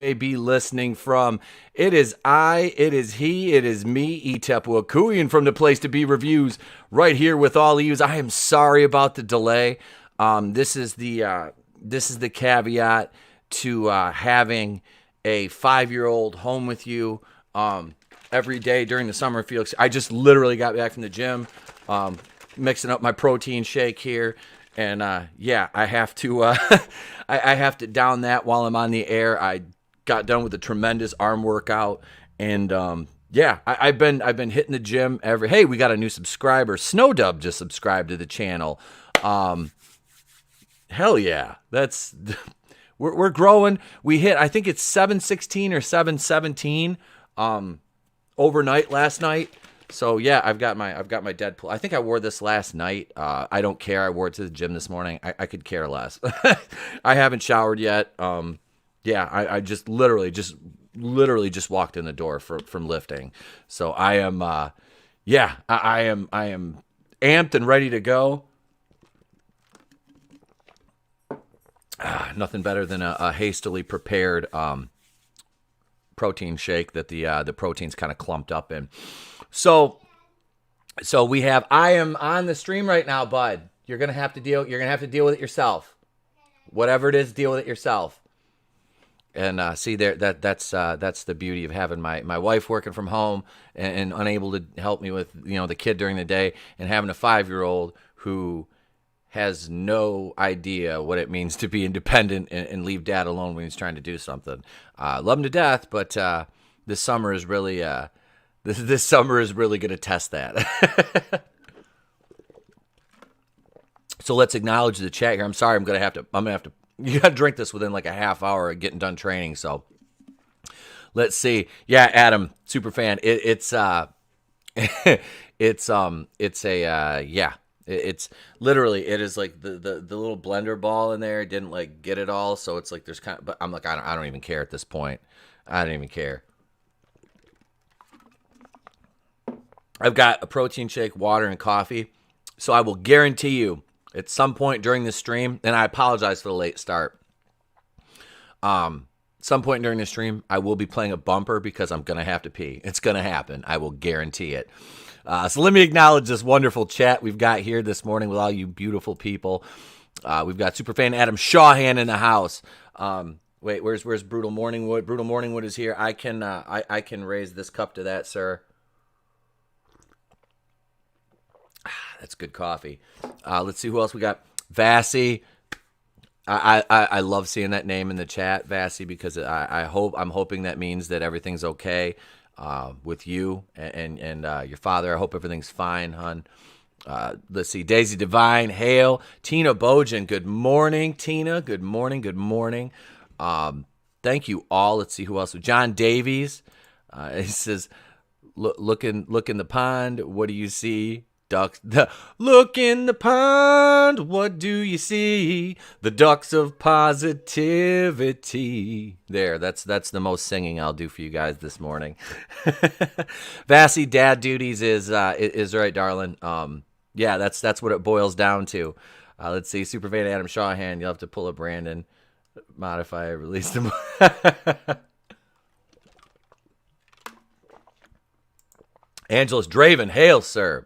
may be listening from. It is I, it is he, it is me, Etepu Akuian from the Place to Be Reviews, right here with all of yous. I am sorry about the delay. This is the caveat to having a 5-year-old home with you every day during the summer. Felix, I just literally got back from the gym, mixing up my protein shake here. And yeah, I have to I have to down that while I'm on the air. I got done with a tremendous arm workout, and yeah, I've been hitting the gym every. Hey, we got a new subscriber. Snowdub just subscribed to the channel. Hell yeah, that's we're growing. We hit, I think it's 716 or 717 overnight last night. So yeah, I've got my Deadpool. I think I wore this last night. I don't care. I wore it to the gym this morning. I could care less. I haven't showered yet. Yeah, I just literally just walked in the door from lifting. So I am yeah, I am amped and ready to go. Nothing better than a hastily prepared protein shake that the protein's kind of clumped up in. So we have. I am on the stream right now, bud. You're gonna have to deal with it yourself. Whatever it is, deal with it yourself. And see there, that's the beauty of having my wife working from home and unable to help me with the kid during the day, and having a 5-year-old who has no idea what it means to be independent and leave dad alone when he's trying to do something. Love him to death, but this summer is really this summer is really going to test that. So let's acknowledge the chat here. I'm sorry, I'm gonna have to. You got to drink this within like a half hour of getting done training. So let's see. Yeah, Adam, super fan. It's literally, it is like the little blender ball in there didn't like get it all, so it's like there's kind of, but I'm like, I don't even care at this point. I don't even care. I've got a protein shake, water, and coffee, so I will guarantee you at some point during the stream, and I apologize for the late start. Some point during the stream, I will be playing a bumper because I'm gonna have to pee. It's gonna happen. I will guarantee it. So let me acknowledge this wonderful chat we've got here this morning with all you beautiful people. We've got superfan Adam Shawhan in the house. Wait, where's Brutal Morningwood? Brutal Morningwood is here. I can raise this cup to that, sir. That's good coffee. Let's see who else we got. Vassy. I love seeing that name in the chat, Vassy, because I'm hoping that means that everything's okay with you and your father. I hope everything's fine, hon. Let's see. Daisy Divine, hail. Tina Bojan, good morning, Tina. Good morning, good morning. Thank you all. Let's see who else. John Davies. He says, look in the pond. What do you see? Ducks. Look in the pond. What do you see? The ducks of positivity. There. That's the most singing I'll do for you guys this morning. Vassy, dad duties is right, darling. Yeah, that's what it boils down to. Let's see. Superfan Adam Shawhan. You'll have to pull a Brandon. Modify. Release them. Angelus Draven. Hail, sir.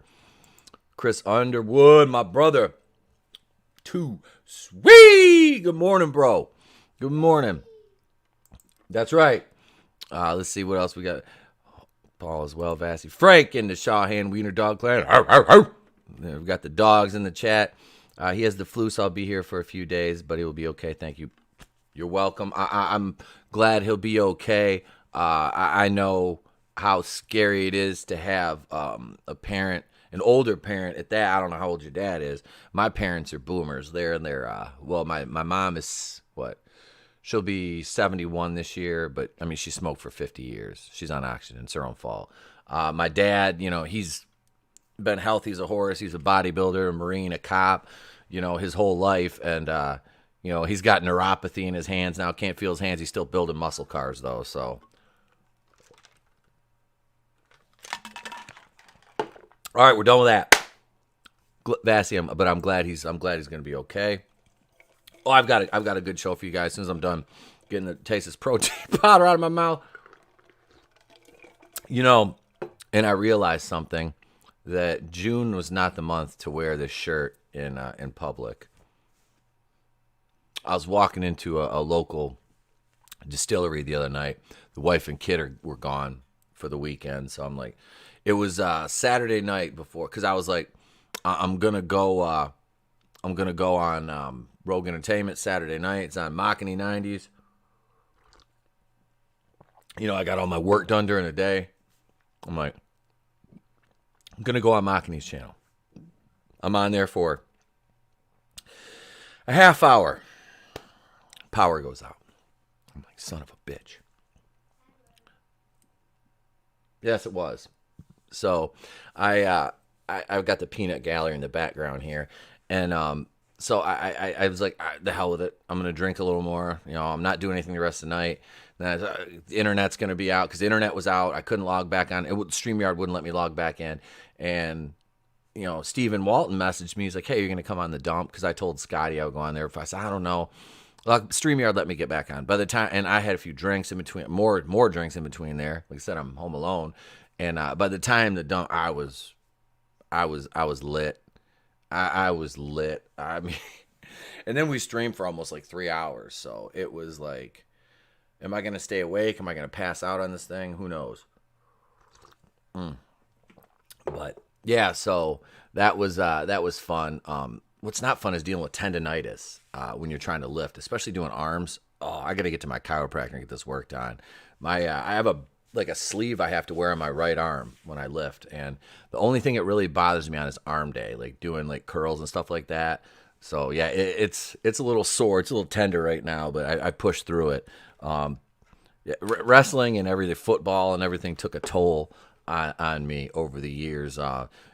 Chris Underwood, my brother. Too sweet. Good morning, bro. Good morning. That's right. Let's see what else we got. Paul as well, Vassy. Frank in the Shawhan Wiener Dog Clan. Arr, arr, arr. We've got the dogs in the chat. He has the flu, so I'll be here for a few days, but he will be okay. Thank you. You're welcome. I'm glad he'll be okay. I know how scary it is to have a parent, an older parent at that. I don't know how old your dad is. My parents are boomers. They're in their, well, my mom is, what? She'll be 71 this year, but, I mean, she smoked for 50 years. She's on oxygen. It's her own fault. My dad, he's been healthy as a horse. He's a bodybuilder, a Marine, a cop, his whole life. And, he's got neuropathy in his hands now. Can't feel his hands. He's still building muscle cars, though, so. All right, we're done with that. Vassy, but I'm glad he's going to be okay. Oh, I've got a good show for you guys. As soon as I'm done getting the taste of this protein powder out of my mouth. You know, and I realized something, that June was not the month to wear this shirt in public. I was walking into a local distillery the other night. The wife and kid were gone for the weekend, so I'm like, it was Saturday night before, because I was like, I'm gonna go on Rogue Entertainment Saturday night. It's on Machiny 90s. You know, I got all my work done during the day. I'm like, I'm going to go on Machiny's channel. I'm on there for a half hour. Power goes out. I'm like, son of a bitch. Yes, it was. So I've got the peanut gallery in the background here. And so I was like, the hell with it. I'm going to drink a little more. You know, I'm not doing anything the rest of the night. Then the internet's going to be out, because the internet was out. I couldn't log back on. StreamYard wouldn't let me log back in. And, you know, Stephen Walton messaged me. He's like, hey, you're going to come on the dump? Because I told Scotty I would go on there. If I said, I don't know. StreamYard let me get back on. By the time, and I had a few drinks in between, more drinks in between there. Like I said, I'm home alone. And by the time the dump, I was lit. I was lit. I mean, and then we streamed for almost like 3 hours. So it was like, am I going to stay awake? Am I going to pass out on this thing? Who knows? But yeah, so that was fun. What's not fun is dealing with tendonitis when you're trying to lift, especially doing arms. Oh, I got to get to my chiropractor and get this worked on. I have a sleeve I have to wear on my right arm when I lift, and the only thing it really bothers me on is arm day, like doing like curls and stuff like that. So yeah, it's a little sore, it's a little tender right now, but I pushed through it. Yeah, wrestling and everything, football and everything took a toll on me over the years.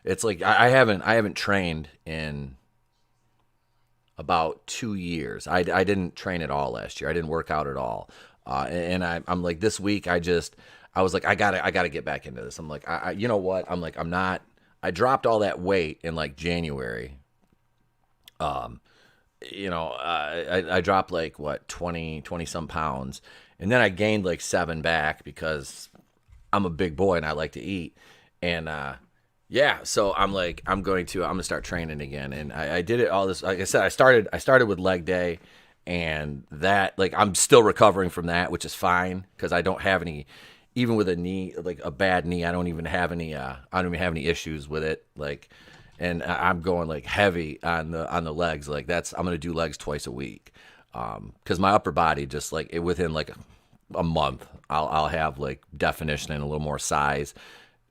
It's like I haven't trained in about 2 years. I didn't train at all last year. I didn't work out at all. And I'm like, this week I was like, I gotta get back into this. I'm like, you know what? I'm like, I dropped all that weight in like January. You know, I dropped like what, 20 some pounds, and then I gained like 7 back because I'm a big boy and I like to eat. And, yeah, so I'm like, I'm gonna start training again. And I did it all this, like I said, I started with leg day, and that, like, I'm still recovering from that, which is fine, because I don't have any, even with a knee, like a bad knee, I don't even have any issues with it. Like, and I'm going like heavy on the legs. Like I'm going to do legs twice a week. Cause my upper body, just like within like a month, I'll have like definition and a little more size,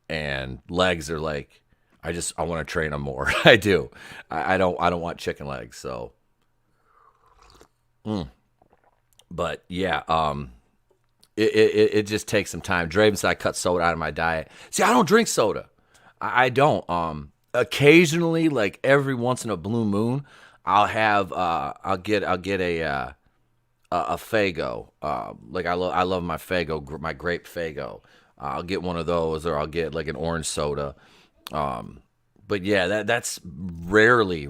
and legs are like, I want to train them more. I do. I don't want chicken legs. So, but yeah, it just takes some time. Draven said I cut soda out of my diet. See, I don't drink soda. I don't. Occasionally, like every once in a blue moon, I'll get a Faygo. Like I love my Faygo, my grape Faygo. I'll get one of those, or I'll get like an orange soda. But yeah, that's rarely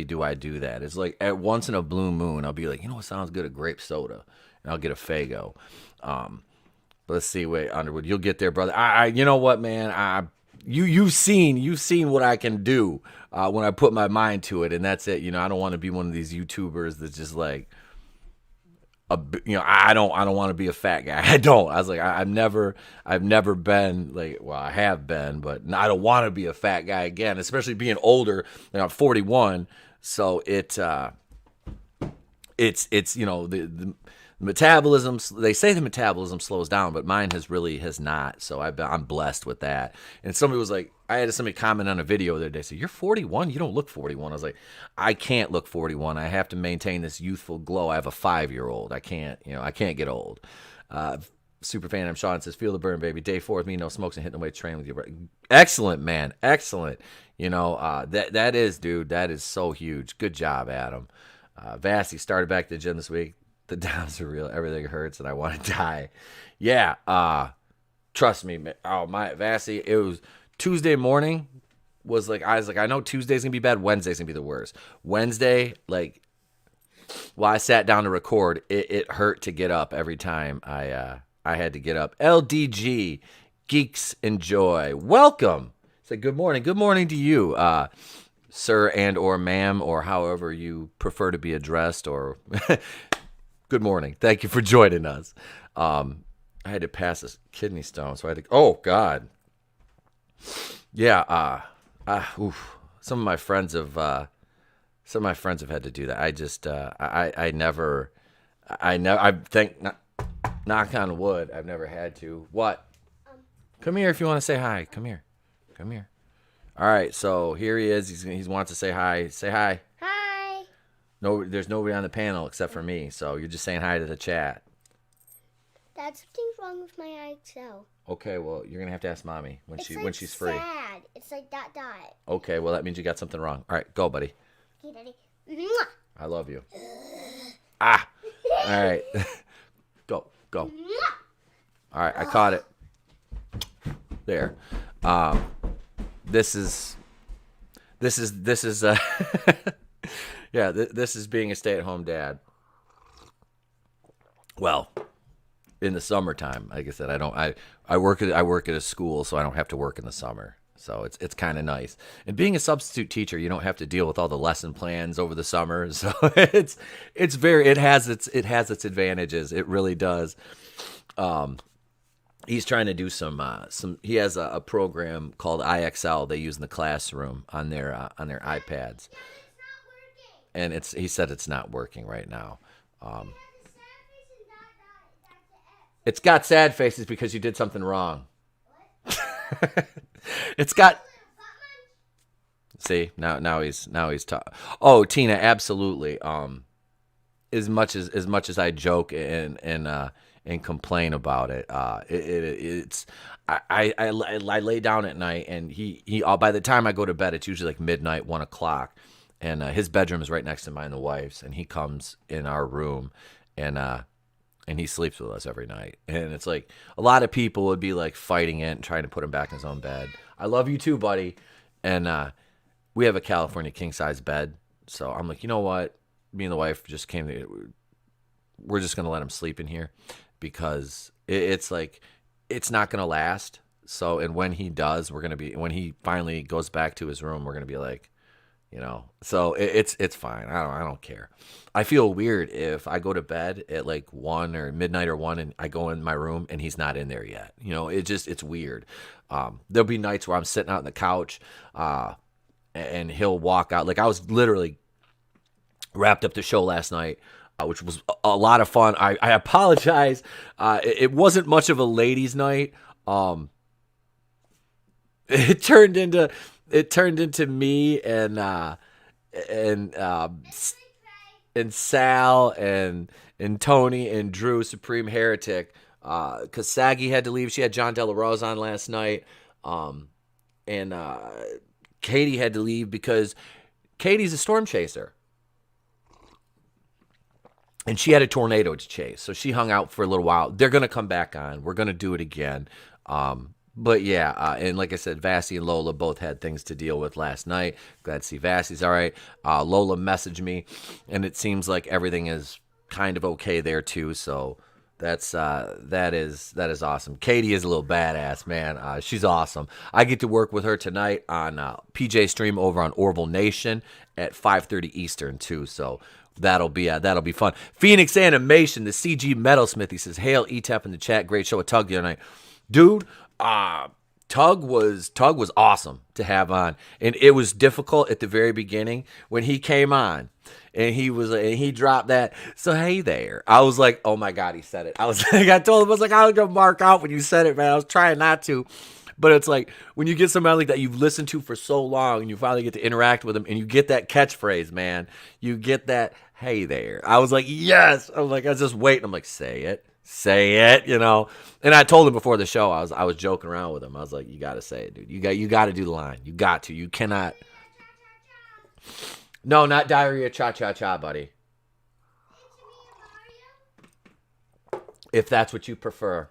do I do that. It's like at once in a blue moon, I'll be like, you know what sounds good? A grape soda, and I'll get a Faygo. Let's see, wait, Underwood, you'll get there, brother. You know what, man? You've seen what I can do when I put my mind to it, and that's it. You know, I don't want to be one of these YouTubers that's just like, I don't want to be a fat guy. I don't. I was like, I've never been like, well, I have been, but I don't want to be a fat guy again, especially being older. You know, I'm 41, so it's you know, the metabolism, they say the metabolism slows down, but mine has not. So I'm blessed with that. And somebody was like, I had somebody comment on a video the other day, say, you're 41? You don't look 41. I was like, I can't look 41. I have to maintain this youthful glow. I have a 5-year-old. I can't get old. Super fan, I'm Sean, says, feel the burn, baby. Day 4 with me, no smokes and hitting the weight train with you. Excellent, man. Excellent. You know, that is, dude, that is so huge. Good job, Adam. Vassy started back to the gym this week. The downs are real. Everything hurts, and I want to die. Yeah. Trust me, man. Oh, my Vassy. It was Tuesday morning. I was like, I know Tuesday's gonna be bad. Wednesday's gonna be the worst. Wednesday, like, While I sat down to record, it hurt to get up every time I had to get up. LDG, Geeks Enjoy. Welcome. Say good morning. Good morning to you, sir and or ma'am, or however you prefer to be addressed. Or good morning. Thank you for joining us. I had to pass a kidney stone, so I had to. Oh God. Yeah. Some of my friends have had to do that. I just, I never, I think, knock on wood, I've never had to. What? Come here if you want to say hi. Come here. All right, so here he is. He wants to say hi. Say hi. Hi. No, there's nobody on the panel except for me, so you're just saying hi to the chat. That's something's wrong with my XL. Okay, well, you're gonna have to ask mommy when she's free. Sad. It's like dot. Okay, well that means you got something wrong. All right, go, buddy. Okay, Daddy. Mwah. I love you. All right. Go. Mwah. All right, I caught it. There. This is yeah, this is being a stay-at-home dad. Well, in the summertime, like I said, I work at a school, so I don't have to work in the summer. So it's kind of nice. And being a substitute teacher, you don't have to deal with all the lesson plans over the summer. So it has its advantages. It really does. He's trying to do some he has a program called IXL they use in the classroom on their iPads. And he said it's not working right now. It's got sad faces because you did something wrong. It's got. See, now he's Oh, Tina, absolutely. As much as I joke and complain about it, it's I lay down at night and he by the time I go to bed, it's usually like midnight, 1 o'clock, and his bedroom is right next to mine and the wife's, and he comes in our room and he sleeps with us every night. And it's like a lot of people would be like fighting it and trying to put him back in his own bed. I love you too, buddy. And we have a California king size bed. So I'm like, you know what? Me and the wife just we're just going to let him sleep in here because it's like, it's not going to last. So, and when he does, when he finally goes back to his room, we're going to be like, so it's fine. I don't care. I feel weird if I go to bed at like 1 or midnight or 1 and I go in my room and he's not in there yet. It's weird. There'll be nights where I'm sitting out on the couch and he'll walk out. Like I was literally wrapped up the show last night, which was a lot of fun. I apologize. It wasn't much of a ladies' night. It turned into me and Sal and Tony and Drew, Supreme Heretic, because Saggy had to leave. She had John De La Rose on last night, and Katie had to leave because Katie's a storm chaser, and she had a tornado to chase, so she hung out for a little while. They're gonna come back on. We're gonna do it again. But yeah, and like I said, Vassy and Lola both had things to deal with last night. Glad to see Vassy's all right. Lola messaged me, and it seems like everything is kind of okay there too. So that is awesome. Katie is a little badass, man. She's awesome. I get to work with her tonight on PJ Stream over on Orville Nation at 5:30 Eastern too. So that'll be fun. Phoenix Animation, the CG Metalsmith. He says, "Hail ETAP in the chat. Great show with Tug the other night, dude." Tug was awesome to have on, and it was difficult at the very beginning when he came on, and he dropped that. So hey there, I was like, oh my god, he said it. I was like, I told him, I was like, I was gonna mark out when you said it, man. I was trying not to, but it's like when you get somebody like that you've listened to for so long, and you finally get to interact with them, and you get that catchphrase, man. You get that hey there. I was like, yes. I was like, I was just waiting. I'm like, say it. And I told him before the show, I was joking around with him. I was like, you got to say it, dude. You got to do the line. You got to. You cannot. No, not diarrhea cha-cha-cha, buddy. If that's what you prefer.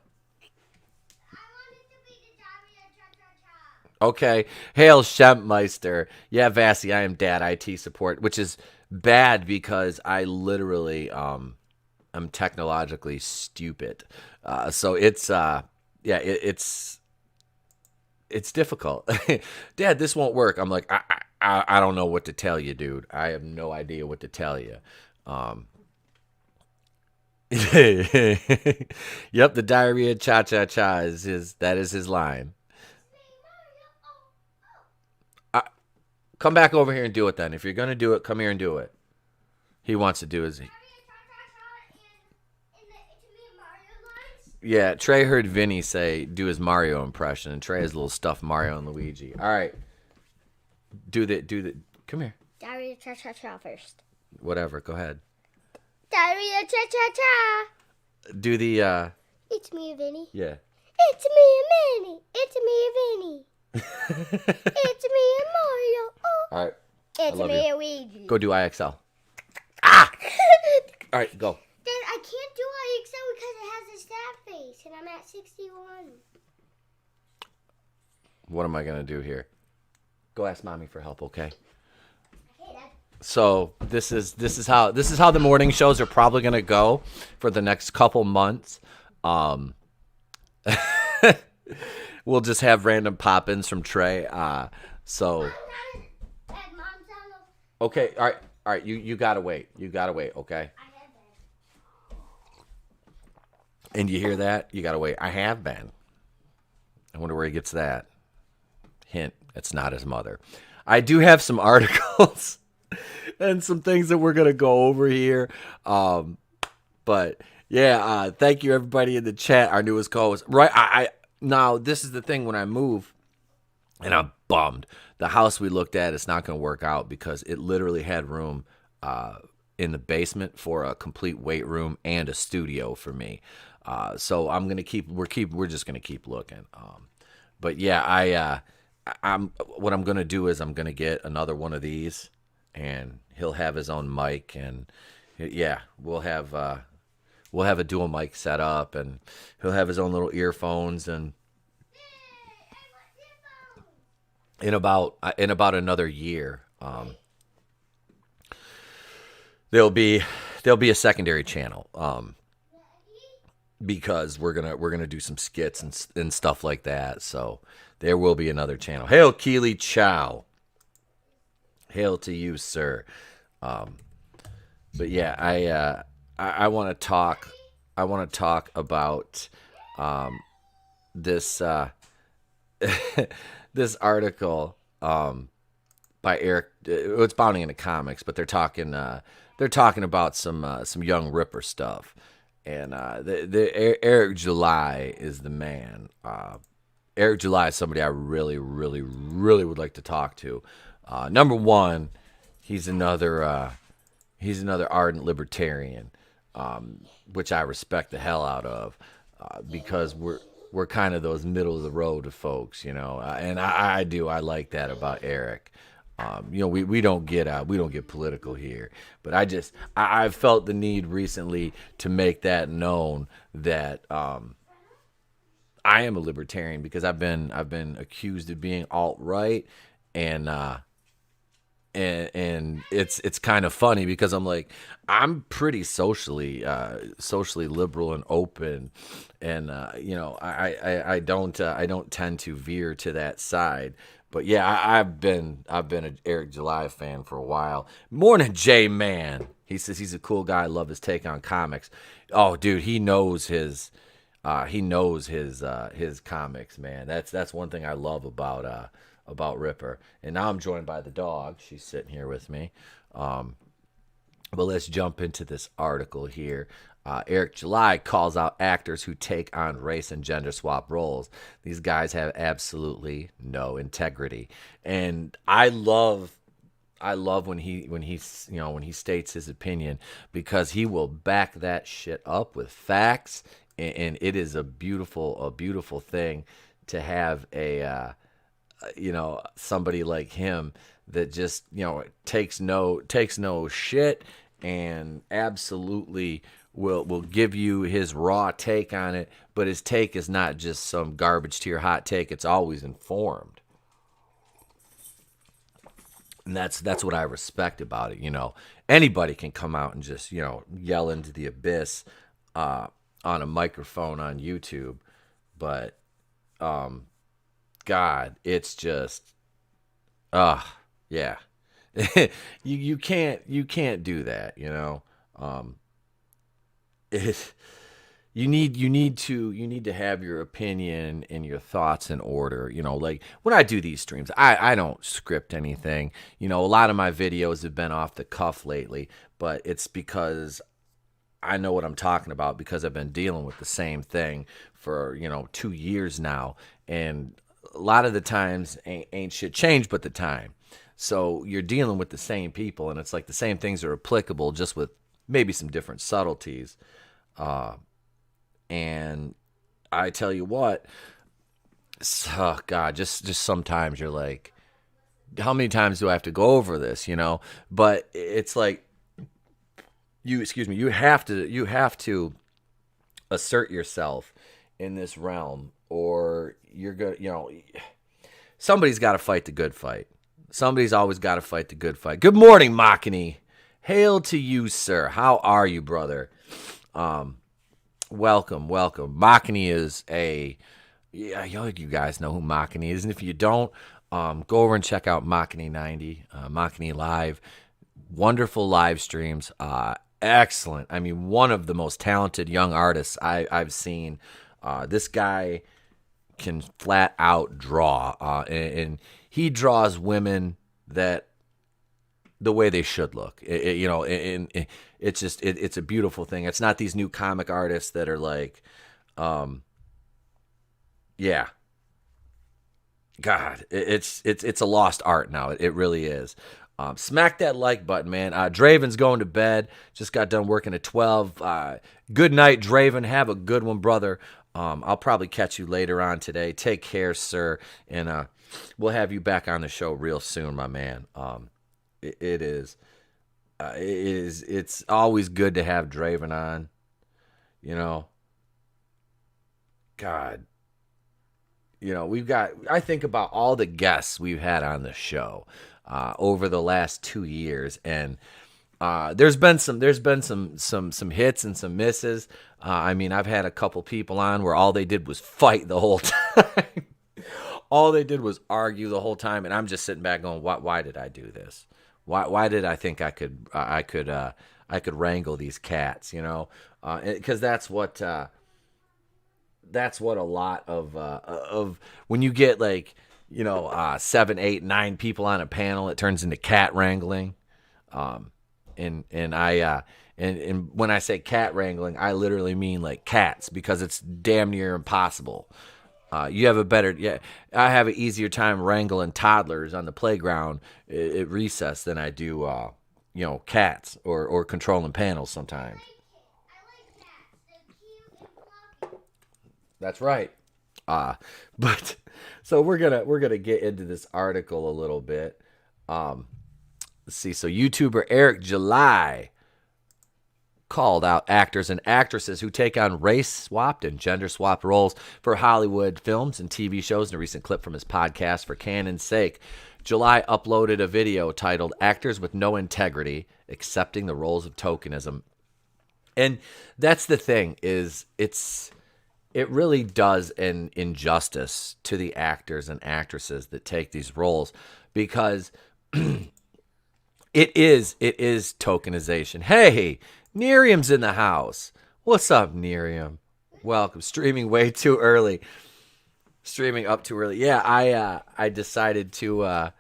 Okay. Hail Shempmeister. Yeah, Vassy, I am dad IT support, which is Bad because I literally I'm technologically stupid. So it's it's difficult. Dad, this won't work. I'm like, I don't know what to tell you, dude. I have no idea what to tell you. Yep, the diarrhea cha cha cha is his line. Come back over here and do it then. If you're gonna do it, come here and do it. He wants to do his. Yeah, Trey heard Vinny say do his Mario impression, and Trey has a little stuffed Mario and Luigi. All right, do the. Come here. Diarrhea cha cha cha first. Whatever. Go ahead. Diarrhea cha cha cha. Do the. It's me, Vinny. Yeah. It's me, Minnie. It's me, Vinny. It's me, Mario. Oh. All right. It's me, Luigi. Go do IXL. Ah! All right, go. Dad, I can't do IXL because it has a sad face, and I'm at 61. What am I gonna do here? Go ask mommy for help, okay? Okay, Dad. So this is how the morning shows are probably gonna go for the next couple months. We'll just have random pop-ins from Trey. So okay, all right. You gotta wait. Okay. And you hear that? You gotta wait. I have been. I wonder where he gets that. Hint: it's not his mother. I do have some articles and some things that we're gonna go over here. But yeah, thank you everybody in the chat. Our newest co-host. Right, I now this is the thing when I move, and I'm bummed. The house we looked at is not going to work out because it literally had room in the basement for a complete weight room and a studio for me. So I'm gonna we're just gonna keep looking. But yeah, what I'm gonna do is I'm gonna get another one of these, and he'll have his own mic, and yeah, we'll have a dual mic set up, and he'll have his own little earphones, and in about another year, there'll be a secondary channel, because we're gonna do some skits and stuff like that. So there will be another channel. Hail Keely Chow. Hail to you, sir. But yeah, I want to talk. I want to talk about this this article by Eric. It's bounding into comics, but they're talking about some young Ripper stuff, and Eric July is the man. Eric July is somebody I really, really, really would like to talk to. Number one, he's another ardent libertarian, which I respect the hell out of, because we're kind of those middle of the road of folks, and I like that about Eric. We don't get political here, but I've felt the need recently to make that known that I am a libertarian, because I've been accused of being alt-right, and it's kind of funny because I'm like, I'm pretty socially liberal and open, and I don't tend to veer to that side. But yeah, I've been an Eric July fan for a while. Morning, J Man. He says he's a cool guy. I love his take on comics. Oh, dude, he knows his comics, man. That's one thing I love about Ripper. And now I'm joined by the dog. She's sitting here with me. But let's jump into this article here. Eric July calls out actors who take on race and gender swap roles. These guys have absolutely no integrity. And I love when he states his opinion, because he will back that shit up with facts, and it is a beautiful thing to have somebody like him that just takes no shit, and absolutely will give you his raw take on it. But his take is not just some garbage to your hot take. It's always informed. And that's what I respect about it. Anybody can come out and just yell into the abyss on a microphone on YouTube, but God, it's just yeah. you can't do that. It, you need to have your opinion and your thoughts in order. Like when I do these streams, I don't script anything. A lot of my videos have been off the cuff lately, but it's because I know what I'm talking about, because I've been dealing with the same thing for 2 years now, and a lot of the times ain't shit changed but the time. So you're dealing with the same people, and it's like the same things are applicable, just with maybe some different subtleties. And I tell you what, God, just sometimes you're like, how many times do I have to go over this? But it's like you have to assert yourself in this realm, or you're going. Somebody's got to fight the good fight. Somebody's always got to fight the good fight. Good morning, Makani. Hail to you, sir. How are you, brother? Welcome. Makani is you guys know who Makani is, and if you don't, go over and check out Makani 90, Makani Live. Wonderful live streams. Excellent. I mean, one of the most talented young artists I've seen. This guy can flat out draw, and he draws women that the way they should look. It's just it's a beautiful thing. It's not these new comic artists that are like, yeah. God, it's a lost art now. It really is. Smack that like button, man. Draven's going to bed. Just got done working at 12. Good night, Draven. Have a good one, brother. I'll probably catch you later on today. Take care, sir. And we'll have you back on the show real soon, my man. It's always good to have Draven on. God. I think about all the guests we've had on the show over the last 2 years, and there's been some hits and some misses. I mean, I've had a couple people on where all they did was fight the whole time. All they did was argue the whole time, and I'm just sitting back going, why did I do this? Why did I think I could wrangle these cats? Because that's what a lot of when you get 7, 8, 9 people on a panel, it turns into cat wrangling. And when I say cat wrangling, I literally mean like cats, because it's damn near impossible. I have an easier time wrangling toddlers on the playground at recess than I do, cats or controlling panels sometimes. That's right. But so we're gonna get into this article a little bit. Let's see. So YouTuber Eric July called out actors and actresses who take on race-swapped and gender-swapped roles for Hollywood films and TV shows in a recent clip from his podcast For Canon's Sake. July uploaded a video titled "Actors with No Integrity Accepting the Roles of Tokenism." And that's the thing, is it really does an injustice to the actors and actresses that take these roles, because it is tokenization. Hey, Miriam's in the house. What's up, Miriam? Welcome. Streaming way too early. Streaming up too early. Yeah, I decided, like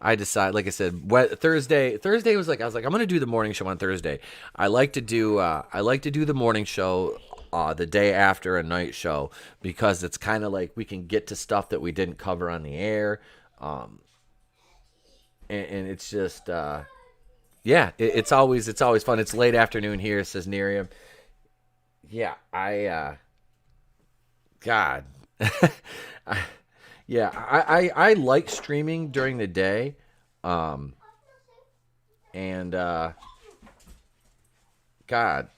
I said, Thursday was like, I was like, I'm gonna do the morning show on Thursday. I like to do the morning show the day after a night show, because it's kind of like we can get to stuff that we didn't cover on the air, and it's just it's always fun. It's late afternoon here, says Miriam. Yeah, God. I like streaming during the day, and God,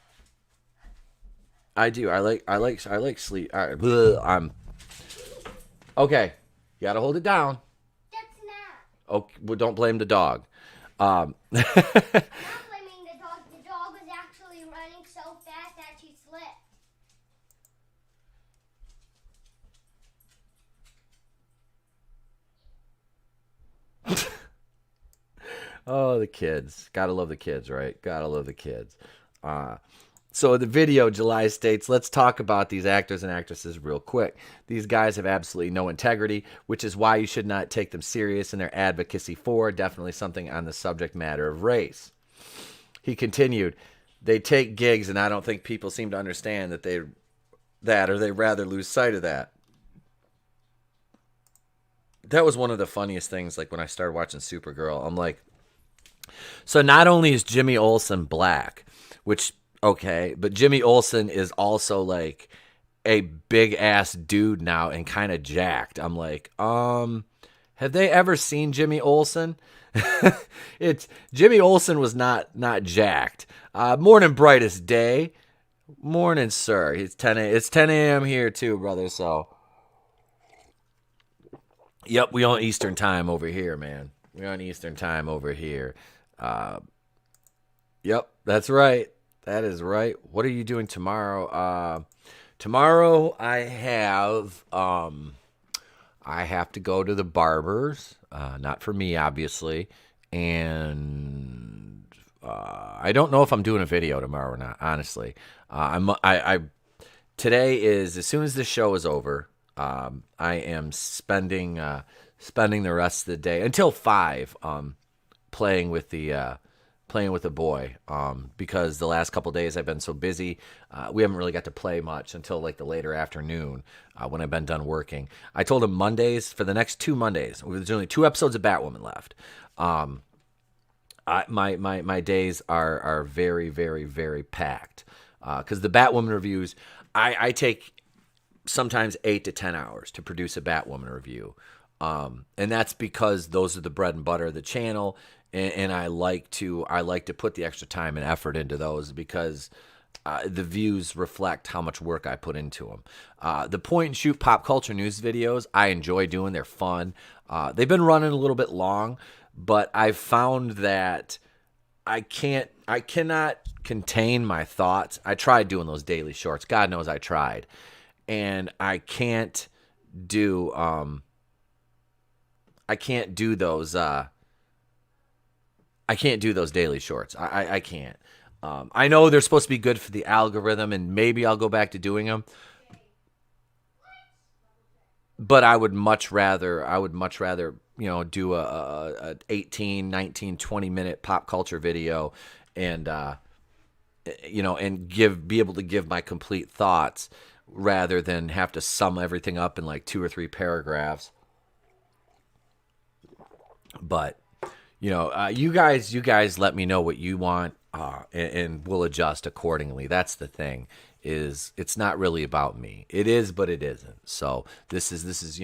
I do. I like sleep. All right, I'm okay. You gotta hold it down. That's not. Okay, well, don't blame the dog. I'm not blaming the dog. The dog was actually running so fast that she slipped. Oh, the kids. Gotta love the kids, right? Gotta love the kids. So the video, July states, let's talk about these actors and actresses real quick. These guys have absolutely no integrity, which is why you should not take them serious in their advocacy for definitely something on the subject matter of race. He continued, they take gigs, and I don't think people seem to understand that or they rather lose sight of that. That was one of the funniest things, like when I started watching Supergirl. I'm like, so not only is Jimmy Olsen black, which, okay, but Jimmy Olsen is also like a big ass dude now and kind of jacked. I'm like, have they ever seen Jimmy Olsen? It's Jimmy Olsen was not jacked. Morning, brightest day. Morning, sir. It's 10 a.m. here too, brother. So, yep, we on Eastern time over here, man. We on Eastern time over here. Yep, that's right. That is right. What are you doing tomorrow? Tomorrow I have to go to the barber's. Not for me, obviously, and I don't know if I'm doing a video tomorrow or not. Honestly, today is, as soon as the show is over, I am spending the rest of the day until 5 playing with the boy, because the last couple days I've been so busy. We haven't really got to play much until like the later afternoon when I've been done working. I told him Mondays, for the next 2 Mondays, there's only 2 episodes of Batwoman left. My days are very, very, very packed, because the Batwoman reviews, I take sometimes 8 to 10 hours to produce a Batwoman review. And that's because those are the bread and butter of the channel. And I like to put the extra time and effort into those because the views reflect how much work I put into them. The point and shoot pop culture news videos I enjoy doing. They're fun. They've been running a little bit long, but I've found that I cannot contain my thoughts. I tried doing those daily shorts. God knows I tried, and I can't do those. I can't do those daily shorts. I can't. I know they're supposed to be good for the algorithm, and maybe I'll go back to doing them. But I would much rather, do a 18, 19, 20-minute pop culture video, and and be able to give my complete thoughts rather than have to sum everything up in like 2 or 3 paragraphs. But you guys let me know what you want, and we'll adjust accordingly. That's the thing, is it's not really about me. It is, but it isn't. So this is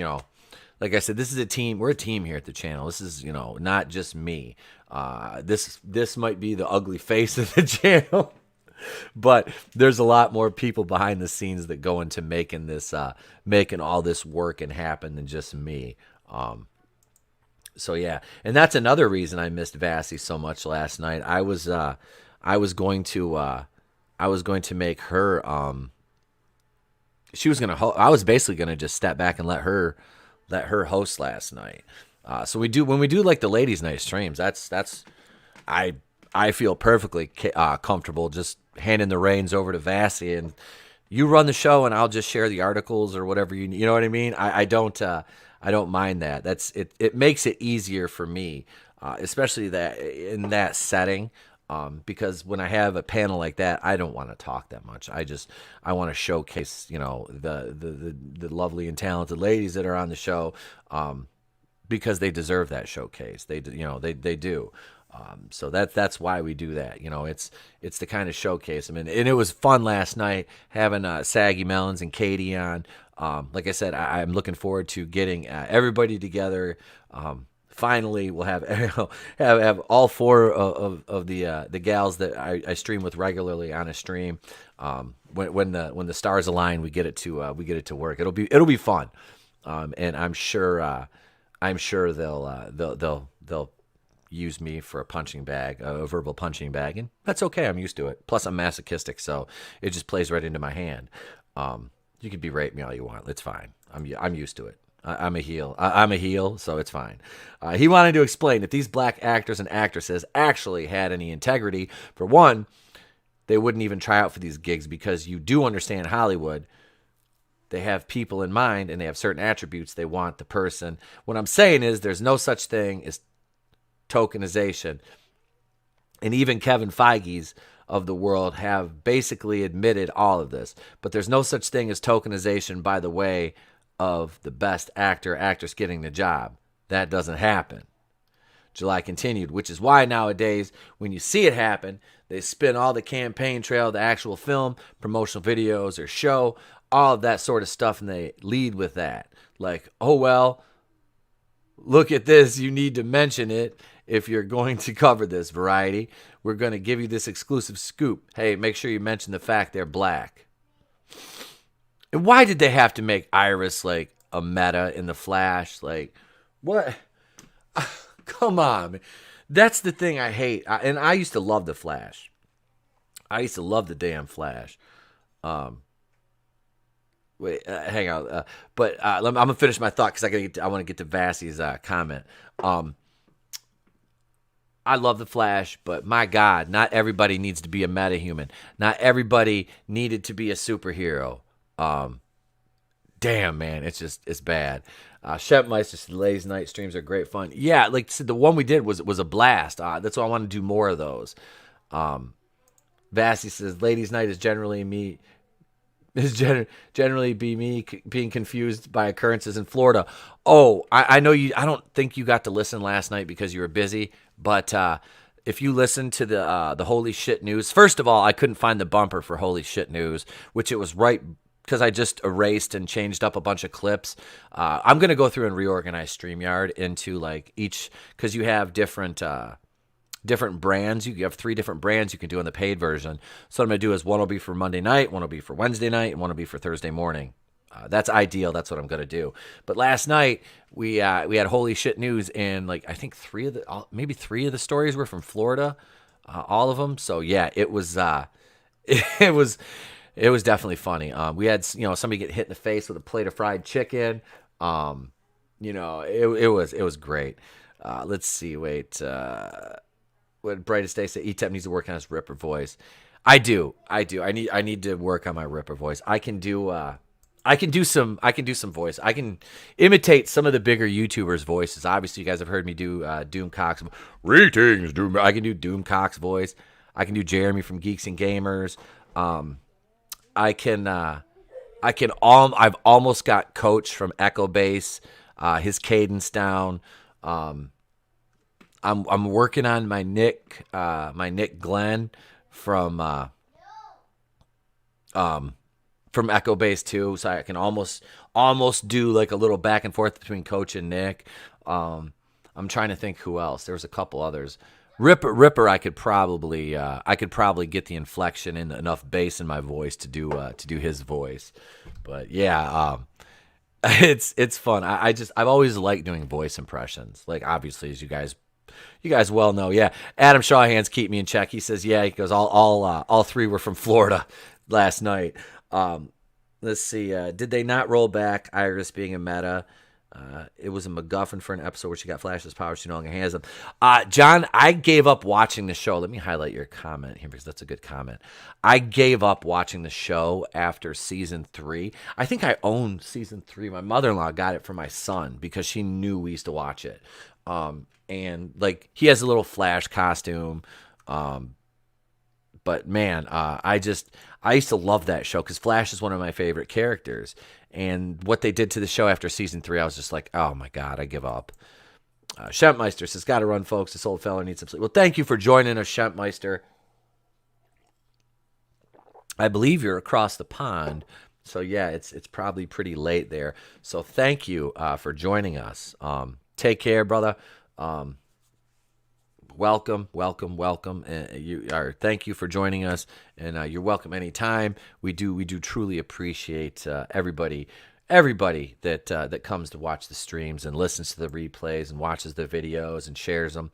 like I said, this is a team. We're a team here at the channel. This is not just me. This might be the ugly face of the channel, but there's a lot more people behind the scenes that go into making all this work and happen than just me. So yeah, and that's another reason I missed Vassy so much last night. I was going to make her. She was gonna. I was basically gonna just step back and let her host last night. So when we do like the ladies' night streams. I feel perfectly comfortable just handing the reins over to Vassy, and you run the show, and I'll just share the articles or whatever you know what I mean. I don't mind that. It makes it easier for me, especially that in that setting, because when I have a panel like that, I don't want to talk that much. I want to showcase, the lovely and talented ladies that are on the show, because they deserve that showcase. They do. So that's why we do that. It's the kind of showcase. I mean, and it was fun last night having Saggy Melons and Katie on. Like I said, I'm looking forward to getting everybody together. Finally, we'll have all 4 of the gals that I stream with regularly on a stream. When the stars align, we get it to work. It'll be fun, and I'm sure they'll use me for a punching bag, a verbal punching bag, and that's okay. I'm used to it. Plus, I'm masochistic, so it just plays right into my hand. You can berate me all you want. It's fine. I'm used to it. I'm a heel. I'm a heel, so it's fine. He wanted to explain if these black actors and actresses actually had any integrity. For one, they wouldn't even try out for these gigs because you do understand Hollywood. They have people in mind and they have certain attributes they want the person. What I'm saying is there's no such thing as tokenization. And even Kevin Feige's of the world have basically admitted all of this. But there's no such thing as tokenization by the way of the best actor or actress getting the job. That doesn't happen. July continued, which is why nowadays when you see it happen, they spin all the campaign trail, the actual film, promotional videos or show, all of that sort of stuff, and they lead with that. Like, oh, well, look at this. You need to mention it if you're going to cover this, Variety. We're going to give you this exclusive scoop. Hey, make sure you mention the fact they're black. And why did they have to make Iris like a meta in The Flash? Like, what? Come on. That's the thing I hate. And I used to love The Flash. I used to love the damn Flash. Wait, hang on. But I'm going to finish my thought because I want to get to Vassie's comment. I love The Flash, but my God, not everybody needs to be a metahuman. Not everybody needed to be a superhero. Damn, man, it's bad. Shepmeister said, Ladies Night streams are great fun. Yeah, like I said, the one we did was a blast. That's why I want to do more of those. Vassie says, Ladies Night is generally me. Generally be me being confused by occurrences in Florida. Oh, I know you. I don't think you got to listen last night because you were busy. But if you listen to the Holy Shit News, first of all, I couldn't find the bumper for Holy Shit News, which it was right because I just erased and changed up a bunch of clips. I'm gonna go through and reorganize StreamYard into like each because you have different brands. You have 3 different brands you can do in the paid version. So what I'm going to do is one will be for Monday night, one will be for Wednesday night, and one will be for Thursday morning. That's ideal. That's what I'm going to do. But last night we had Holy Shit News, and like I think 3 of the stories were from Florida, all of them. So yeah, it was it was definitely funny. We had somebody get hit in the face with a plate of fried chicken. It was great. Let's see. Wait. What Brightest Day said, ETEP needs to work on his Ripper voice. I do. I need to work on my Ripper voice. I can do some voice. I can imitate some of the bigger YouTubers' voices. Obviously, you guys have heard me do Doomcock's greetings. I can do Doomcock's voice. I can do Jeremy from Geeks and Gamers. I've almost got Coach from Echo Base, his cadence down. I'm working on my Nick Glenn from Echo Base too, so I can almost do like a little back and forth between Coach and Nick. I'm trying to think who else. There's a couple others. Ripper, I could probably get the inflection and enough bass in my voice to do his voice. But yeah, it's fun. I've always liked doing voice impressions. Like obviously, as you guys well know. Yeah, Adam Shawhands keep me in check. He says, yeah, he goes, all 3 were from Florida last night. Let's see. Did they not roll back Iris being a meta? It was a MacGuffin for an episode where she got Flash's powers. She no longer has them. John, I gave up watching the show. Let me highlight your comment here because that's a good comment. I gave up watching the show after season 3. I think I own season 3. My mother-in-law got it for my son because she knew we used to watch it. And like he has a little Flash costume. But man, I used to love that show because Flash is one of my favorite characters. And what they did to the show after season 3, I was just like, oh my God, I give up. Shempmeister says, got to run, folks. This old fella needs some sleep. Well, thank you for joining us, Shempmeister. I believe you're across the pond. So yeah, it's probably pretty late there. So thank you for joining us. Take care, brother. Welcome. Thank you for joining us, and you're welcome anytime. We do truly appreciate everybody everybody that comes to watch the streams and listens to the replays and watches the videos and shares them.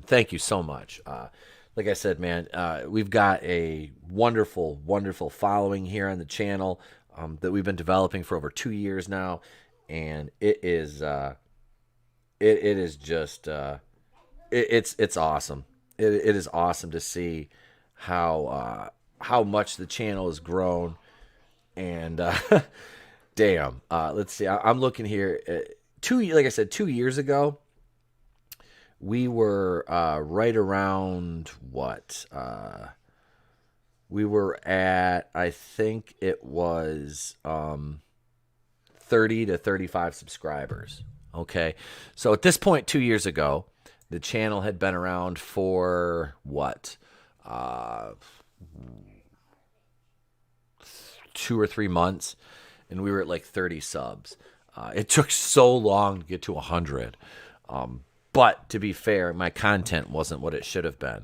Thank you so much. Like I said, man, we've got a wonderful, wonderful following here on the channel that we've been developing for over 2 years now, and it is just it's awesome. It is awesome to see how much the channel has grown, and damn. Let's see. I'm looking here. Like I said, 2 years ago, we were right around what? We were at, I think it was 30 to 35 subscribers. Okay. So at this point, 2 years ago, the channel had been around for what? 2 or 3 months, and we were at like 30 subs. It took so long to get to 100. But to be fair, my content wasn't what it should have been.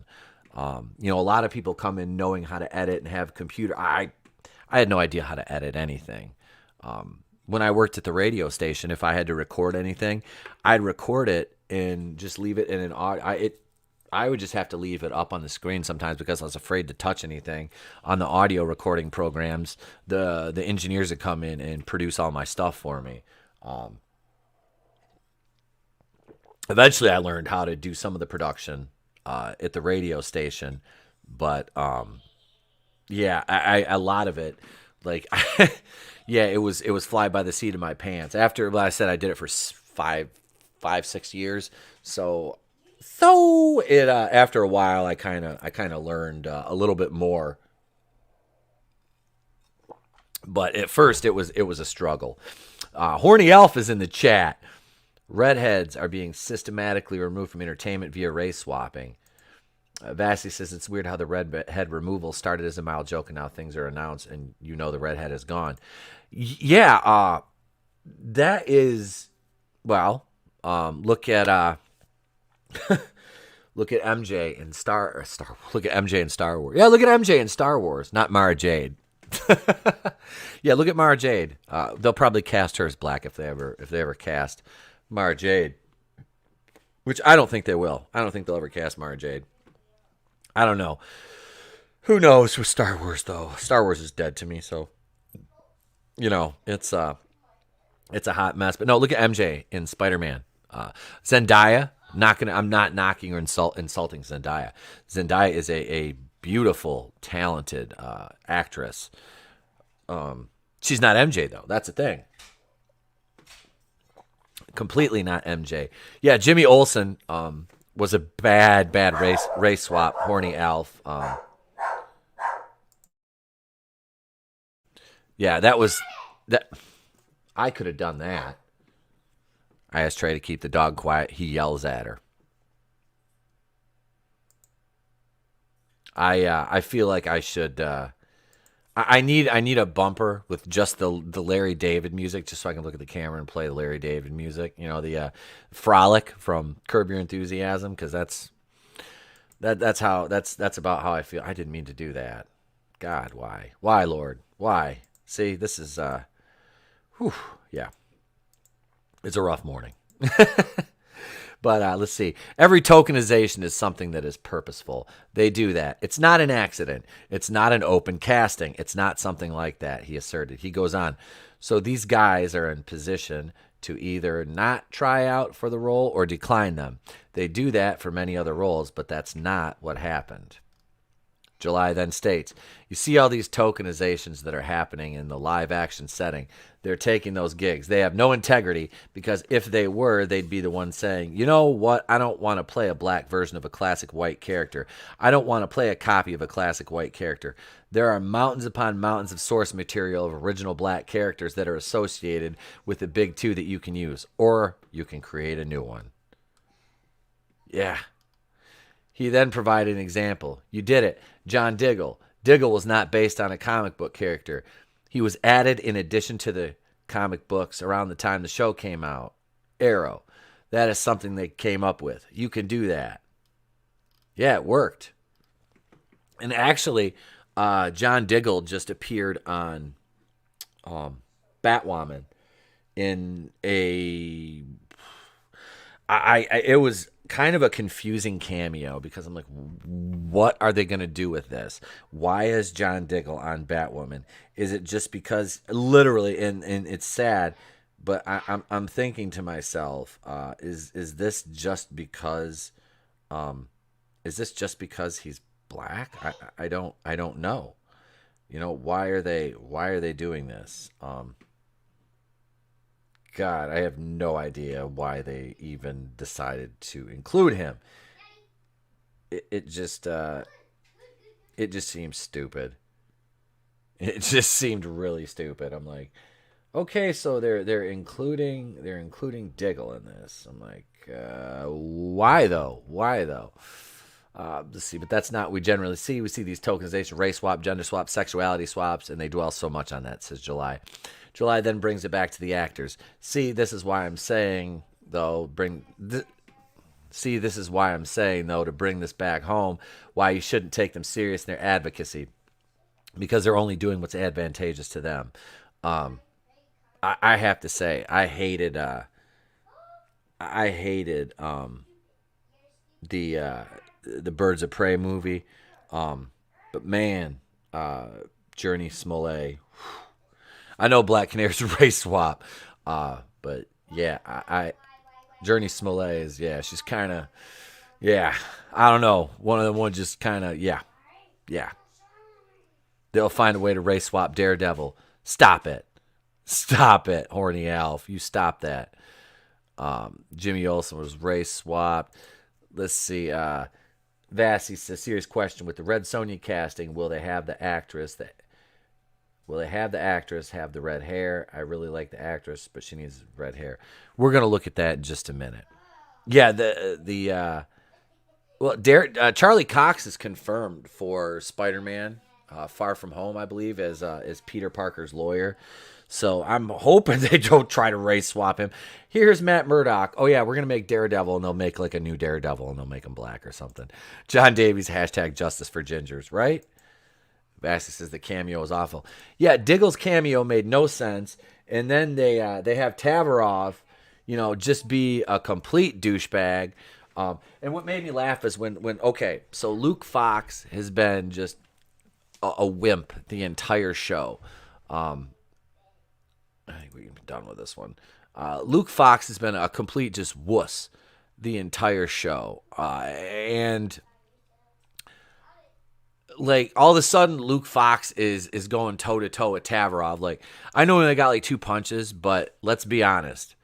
A lot of people come in knowing how to edit and have computer. I had no idea how to edit anything. When I worked at the radio station, if I had to record anything, I'd record it and just leave it in an audio. I would just have to leave it up on the screen sometimes because I was afraid to touch anything on the audio recording programs. The engineers would come in and produce all my stuff for me. Eventually, I learned how to do some of the production at the radio station, but yeah, a lot of it, like, yeah, it was fly by the seat of my pants. After, like I said, I did it for 6 years, so it after a while, I kind of learned a little bit more. But at first, it was a struggle. Horny Elf is in the chat. Redheads are being systematically removed from entertainment via race swapping. Vassy says it's weird how the redhead removal started as a mild joke and now things are announced and the redhead is gone. Yeah, that is, well, look at look at MJ in look at MJ in Star Wars. Yeah, look at MJ in Star Wars, not Mara Jade. Yeah, look at Mara Jade. They'll probably cast her as black if they ever cast Mara Jade, which I don't think they will. I don't think they'll ever cast Mara Jade. I don't know. Who knows with Star Wars, though? Star Wars is dead to me, so it's a hot mess. But no, look at MJ in Spider-Man. Zendaya. I'm not knocking or insulting Zendaya. Zendaya is a beautiful, talented actress. She's not MJ though. That's the thing. Completely not MJ. Yeah, Jimmy Olsen was a bad race swap. Horny Elf. Yeah, that. I could have done that. I asked Trey to keep the dog quiet. He yells at her. I feel like I should. I need a bumper with just the Larry David music, just so I can look at the camera and play the Larry David music. The Frolic from Curb Your Enthusiasm, because that's about how I feel. I didn't mean to do that. God, why, Lord, why? See, this is yeah, it's a rough morning. But let's see. Every tokenization is something that is purposeful. They do that. It's not an accident. It's not an open casting. It's not something like that, he asserted. He goes on. So these guys are in position to either not try out for the role or decline them. They do that for many other roles, but that's not what happened. July then states, you see all these tokenizations that are happening in the live action setting. They're taking those gigs. They have no integrity, because if they were, they'd be the ones saying, you know what, I don't want to play a black version of a classic white character. I don't want to play a copy of a classic white character. There are mountains upon mountains of source material of original black characters that are associated with the big two that you can use, or you can create a new one. Yeah. He then provided an example. You did it. John Diggle. Diggle was not based on a comic book character. He was added in addition to the comic books around the time the show came out. Arrow. That is something they came up with. You can do that. Yeah, it worked. And actually, John Diggle just appeared on Batwoman. in a it was kind of a confusing cameo because I'm like, what are they going to do with this? Why is John Diggle on Batwoman? Is it just because literally, and it's sad, but I'm thinking to myself, is this just because, he's black? I don't know. Why are they doing this? God, I have no idea why they even decided to include him. It just seems stupid. It just seemed really stupid. I'm like, okay, so they're including Diggle in this. I'm like, why though? Why though? Let's see, but that's not what we generally see. We see these tokenization, race swap, gender swap, sexuality swaps, and they dwell so much on that, says July. July then brings it back to the actors. See, this is why I'm saying, though, this is why I'm saying, though, to bring this back home, why you shouldn't take them serious in their advocacy, because they're only doing what's advantageous to them. I have to say, I hated the Birds of Prey movie, but man, Journey Smollett. I know Black Canary's a race swap, but yeah, I Journey Smollett is, yeah, she's kind of, yeah, I don't know, one of them ones just kind of, yeah. They'll find a way to race swap Daredevil. Stop it, horny Alf, you stop that. Jimmy Olsen was race swapped. Let's see, Vassy says, serious question, with the Red Sonja casting, will they have the actress have the red hair? I really like the actress, but she needs red hair. We're gonna look at that in just a minute. Yeah, Charlie Cox is confirmed for Spider-Man Far From Home, I believe, as Peter Parker's lawyer. So I'm hoping they don't try to race swap him. Here's Matt Murdock. Oh yeah, we're gonna make Daredevil, and they'll make like a new Daredevil, and they'll make him black or something. John Davies, hashtag Justice for Gingers, right? Vassy says the cameo is awful. Yeah, Diggle's cameo made no sense, and then they have Tavarov, just be a complete douchebag. And what made me laugh is when okay, so Luke Fox has been just a wimp the entire show. I think we can be done with this one. Luke Fox has been a complete just wuss the entire show, and like all of a sudden Luke Fox is going toe to toe with Tavarov. Like, I know they got like 2 punches, but let's be honest.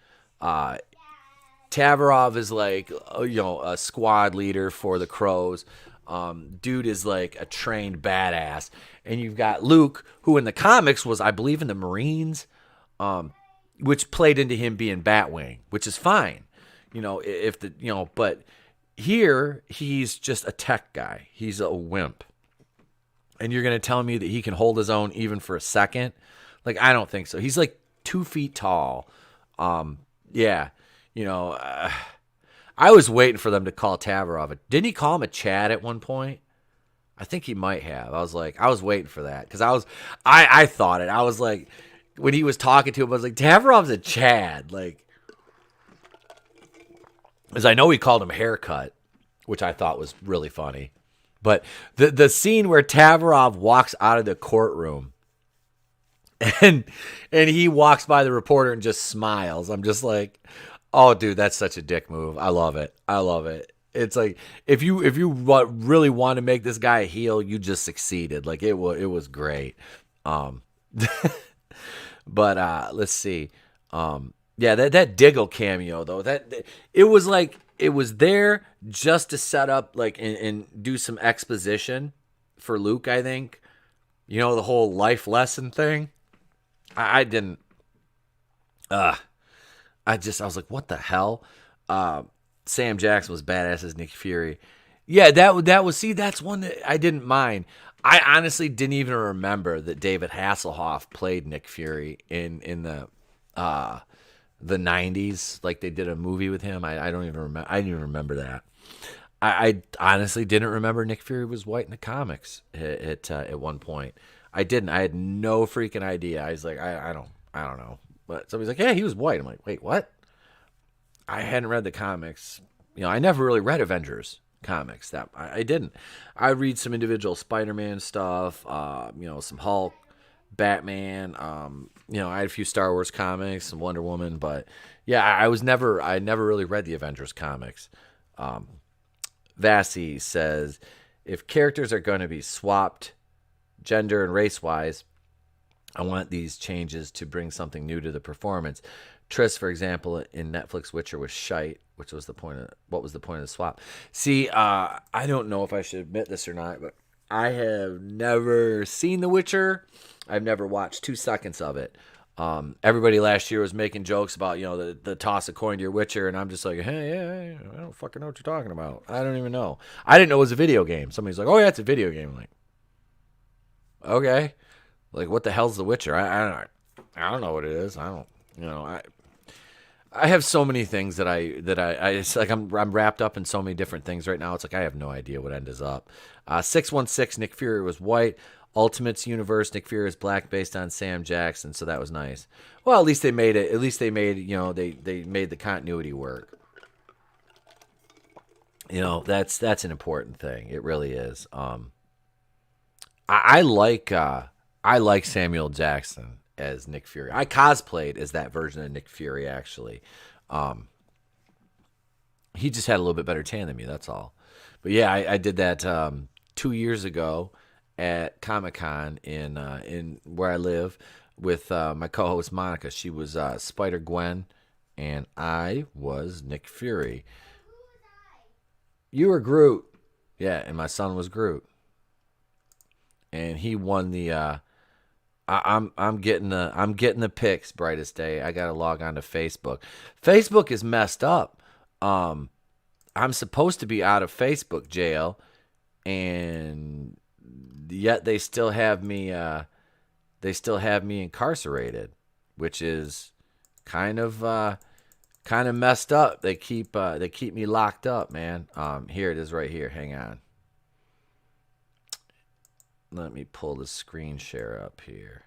Tavarov is like, a squad leader for the Crows. Dude is like a trained badass. And you've got Luke, who in the comics was, I believe, in the Marines, which played into him being Batwing, which is fine. But here he's just a tech guy. He's a wimp. And you're going to tell me that he can hold his own even for a second? Like, I don't think so. He's like 2 feet tall. I was waiting for them to call Tavarov. Didn't he call him a Chad at one point? I think he might have. I was waiting for that because I thought it. I was like, when he was talking to him, I was like, Tavarov's a Chad. Like, because I know he called him haircut, which I thought was really funny. But the scene where Tavarov walks out of the courtroom and he walks by the reporter and just smiles, I'm just like, oh, dude, that's such a dick move. I love it. It's like, if you really want to make this guy a heel, you just succeeded. Like, it was great. But let's see. That Diggle cameo though, it was like, it was there just to set up like and do some exposition for Luke, I think. The whole life lesson thing. I didn't. I was like, what the hell? Sam Jackson was badass as Nick Fury. Yeah, that was. See, that's one that I didn't mind. I honestly didn't even remember that David Hasselhoff played Nick Fury in the 90s. Like, they did a movie with him. I don't even remember. I didn't even remember that. I honestly didn't remember Nick Fury was white in the comics at one point. I didn't. I had no freaking idea. I was like, I don't know. But somebody's like, yeah, he was white. I'm like, wait, what? I hadn't read the comics. I never really read Avengers comics. That I didn't. I read some individual Spider-Man stuff. Some Hulk, Batman. I had a few Star Wars comics, some Wonder Woman. But yeah, I never really read the Avengers comics. Vassy says, if characters are going to be swapped, gender and race-wise, I want these changes to bring something new to the performance. Triss, for example, in Netflix Witcher was shite, what was the point of the swap? See, I don't know if I should admit this or not, but I have never seen The Witcher. I've never watched 2 seconds of it. Everybody last year was making jokes about, the toss a coin to your Witcher, and I'm just like, hey, I don't fucking know what you're talking about. I don't even know. I didn't know it was a video game. Somebody's like, oh yeah, it's a video game. I'm like, okay. Like, what the hell's The Witcher? I don't know what it is. I have so many things that it's like I'm wrapped up in so many different things right now. It's like I have no idea what end is up. 616, Nick Fury was white. Ultimates universe, Nick Fury is black based on Sam Jackson, so that was nice. Well, at least they made it. At least they made, they made the continuity work. That's an important thing. It really is. I like Samuel Jackson as Nick Fury. I cosplayed as that version of Nick Fury, actually. He just had a little bit better tan than me, that's all. But yeah, I did that 2 years ago at Comic-Con in where I live with my co-host Monica. She was Spider-Gwen, and I was Nick Fury. You were Groot. Yeah, and my son was Groot. And he won the I'm getting the pics, brightest day. I gotta log on to Facebook. Facebook is messed up. I'm supposed to be out of Facebook jail, and yet they still have me incarcerated, which is kind of messed up. They keep me locked up, man. Here it is right here. Hang on. Let me pull the screen share up here.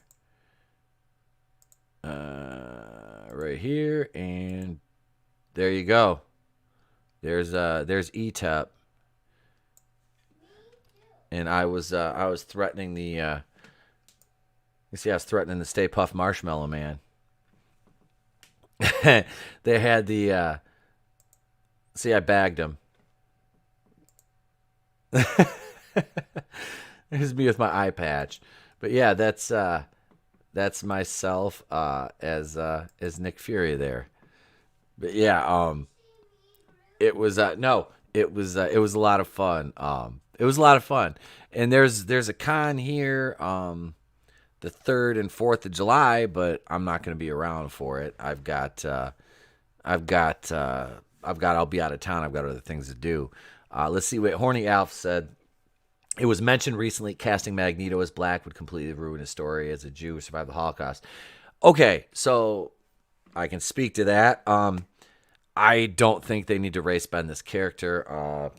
Right here, and there you go. There's ETAP. And I was threatening the Stay Puft Marshmallow Man. They had the I bagged him. Here's me with my eye patch. But yeah, that's myself as Nick Fury there. But yeah, it was a lot of fun. It was a lot of fun. And there's a con here the 3rd and 4th of July, but I'm not going to be around for it. I'll be out of town. I've got other things to do. Let's see what Horny Alf said. It was mentioned recently casting Magneto as black would completely ruin his story as a Jew who survived the Holocaust. Okay, so I can speak to that. I don't think they need to race bend this character.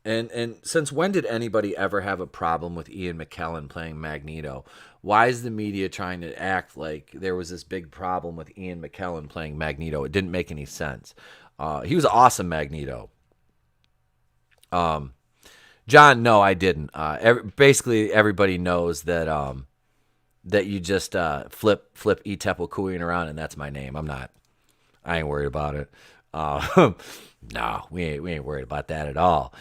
And since when did anybody ever have a problem with Ian McKellen playing Magneto? Why is the media trying to act like there was this big problem with Ian McKellen playing Magneto? It didn't make any sense. He was an awesome Magneto. John, no, I didn't. Basically, everybody knows that that you just flip Etepel around, and that's my name. I ain't worried about it. No, we ain't worried about that at all.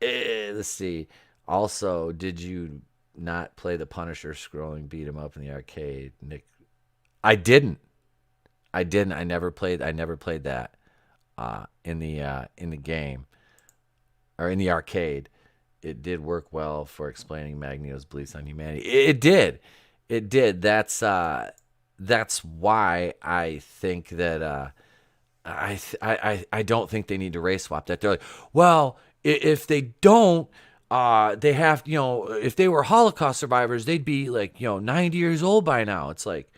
Let's see. Also, did you not play the Punisher scrolling beat 'em up in the arcade, Nick? I didn't. I never played that in the game. Or in the arcade. It did work well for explaining Magneto's beliefs on humanity. It did. That's why I think that I don't think they need to race swap that. They're like, well, if they don't, they have, if they were Holocaust survivors, they'd be like, 90 years old by now. It's like,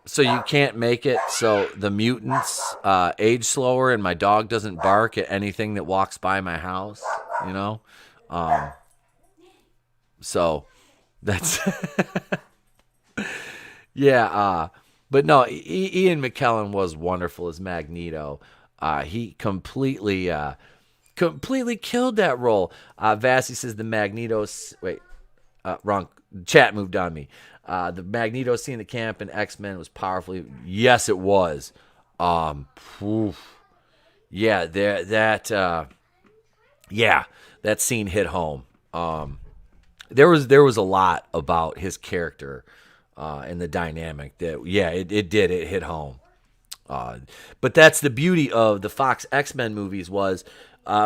so you can't make it so the mutants age slower and my dog doesn't bark at anything that walks by my house, So that's yeah. But no, Ian McKellen was wonderful as Magneto. He completely killed that role. Vassy says the Magneto. Wait, wrong. Chat moved on me. The Magneto scene in the camp in X-Men was powerful. Yes, it was. Yeah, that scene hit home. There was a lot about his character and the dynamic that it hit home. But that's the beauty of the Fox X-Men movies was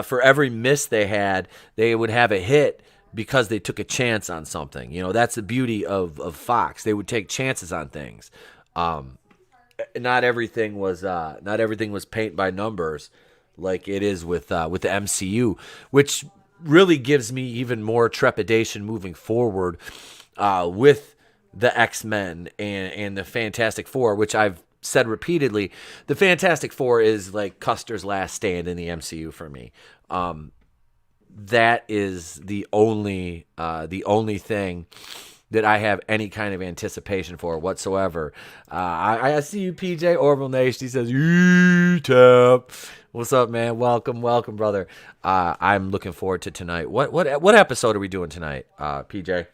for every miss they had, they would have a hit because they took a chance on something. You know, that's the beauty of Fox. They would take chances on things. Not everything was paint by numbers like it is with the MCU, which really gives me even more trepidation moving forward with the X-Men and the Fantastic Four, which I've said repeatedly. The Fantastic Four is like Custer's last stand in the MCU for me. That is the only thing that I have any kind of anticipation for whatsoever. I see you, PJ Orville Nation. He says, "Tap." What's up, man? Welcome, brother. I'm looking forward to tonight. What episode are we doing tonight, PJ?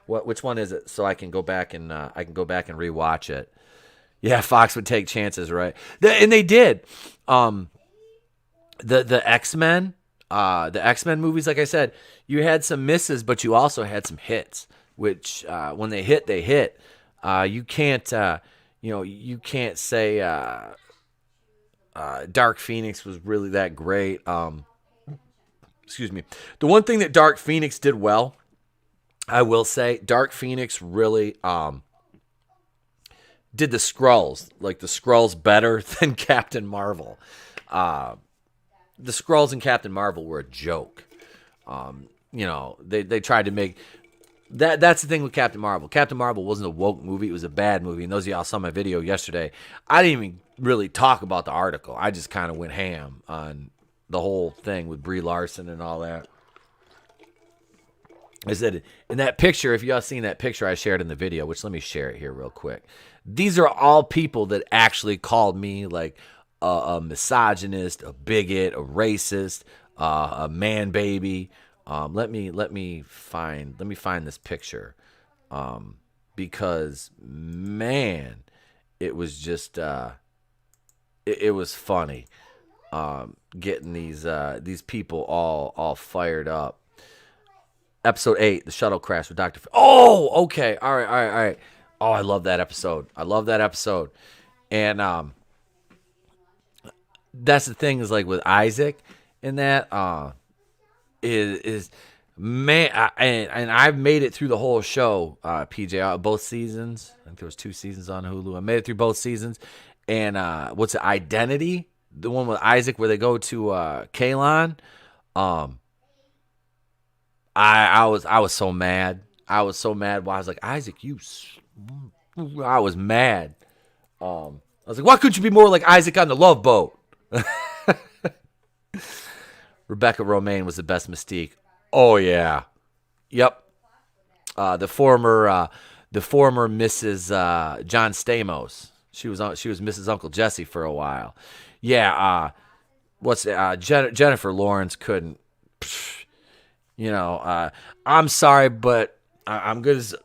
Which one is it? So I can go back and rewatch it. Yeah, Fox would take chances, right? And they did. The X-Men, movies, like I said, you had some misses, but you also had some hits. Which when they hit, they hit. You can't say Dark Phoenix was really that great. Excuse me. The one thing that Dark Phoenix did well, I will say, Dark Phoenix really did the Skrulls better than Captain Marvel. The Skrulls and Captain Marvel were a joke. They tried to make that's the thing with Captain Marvel. Captain Marvel wasn't a woke movie; it was a bad movie. And those of y'all saw my video yesterday. I didn't even really talk about the article. I just kind of went ham on the whole thing with Brie Larson and all that. I said in that picture, if y'all seen that picture I shared in the video, which let me share it here real quick. These are all people that actually called me like a misogynist, a bigot, a racist, a man baby. Let me find this picture, because man, it was just it was funny, getting these people all fired up. Episode 8, the shuttle crash with Dr. Oh, okay, all right. Oh, I love that episode. And that's the thing is like with Isaac in that. Is man, and I've made it through the whole show, PJ, both seasons. I think there was 2 seasons on Hulu. I made it through both seasons. And what's it, Identity? The one with Isaac where they go to Kalon. I was so mad. I was so mad. While I was like, Isaac, I was mad. I was like, why couldn't you be more like Isaac on the Love Boat? Rebecca Romaine was the best Mystique. Oh yeah, yep. The former Mrs. John Stamos. She was Mrs. Uncle Jesse for a while. Yeah. Jennifer Lawrence couldn't. I'm sorry, but I'm good as.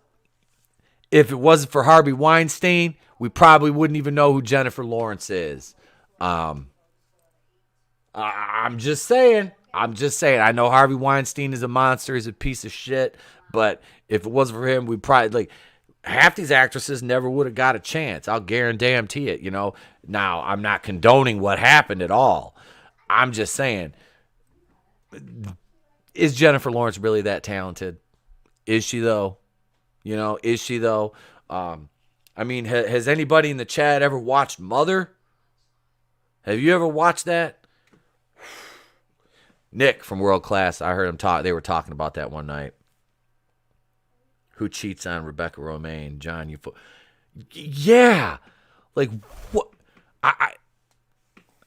If it wasn't for Harvey Weinstein, we probably wouldn't even know who Jennifer Lawrence is. I'm just saying. I know Harvey Weinstein is a monster. He's a piece of shit. But if it wasn't for him, we probably half these actresses never would have got a chance. I'll guarantee it. Now I'm not condoning what happened at all. I'm just saying, is Jennifer Lawrence really that talented? Is she though? I mean, has anybody in the chat ever watched Mother? Have you ever watched that? Nick from World Class, I heard him talk. They were talking about that one night. Who cheats on Rebecca Romaine? John, yeah. Like what? I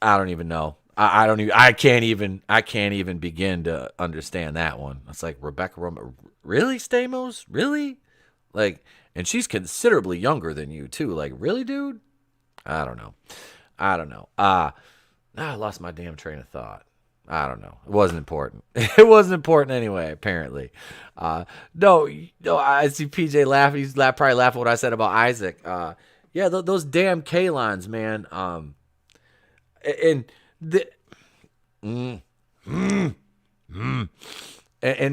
don't even know. I don't even. I can't even begin to understand that one. It's like Rebecca Romijn. Really, Stamos? Really? Like, and she's considerably younger than you too. Like, really, dude? I don't know. I lost my damn train of thought. I don't know. It wasn't important. It wasn't important anyway, apparently. No, I see PJ laughing. He's probably laughing what I said about Isaac. Yeah, those damn Kalons, man. And the, and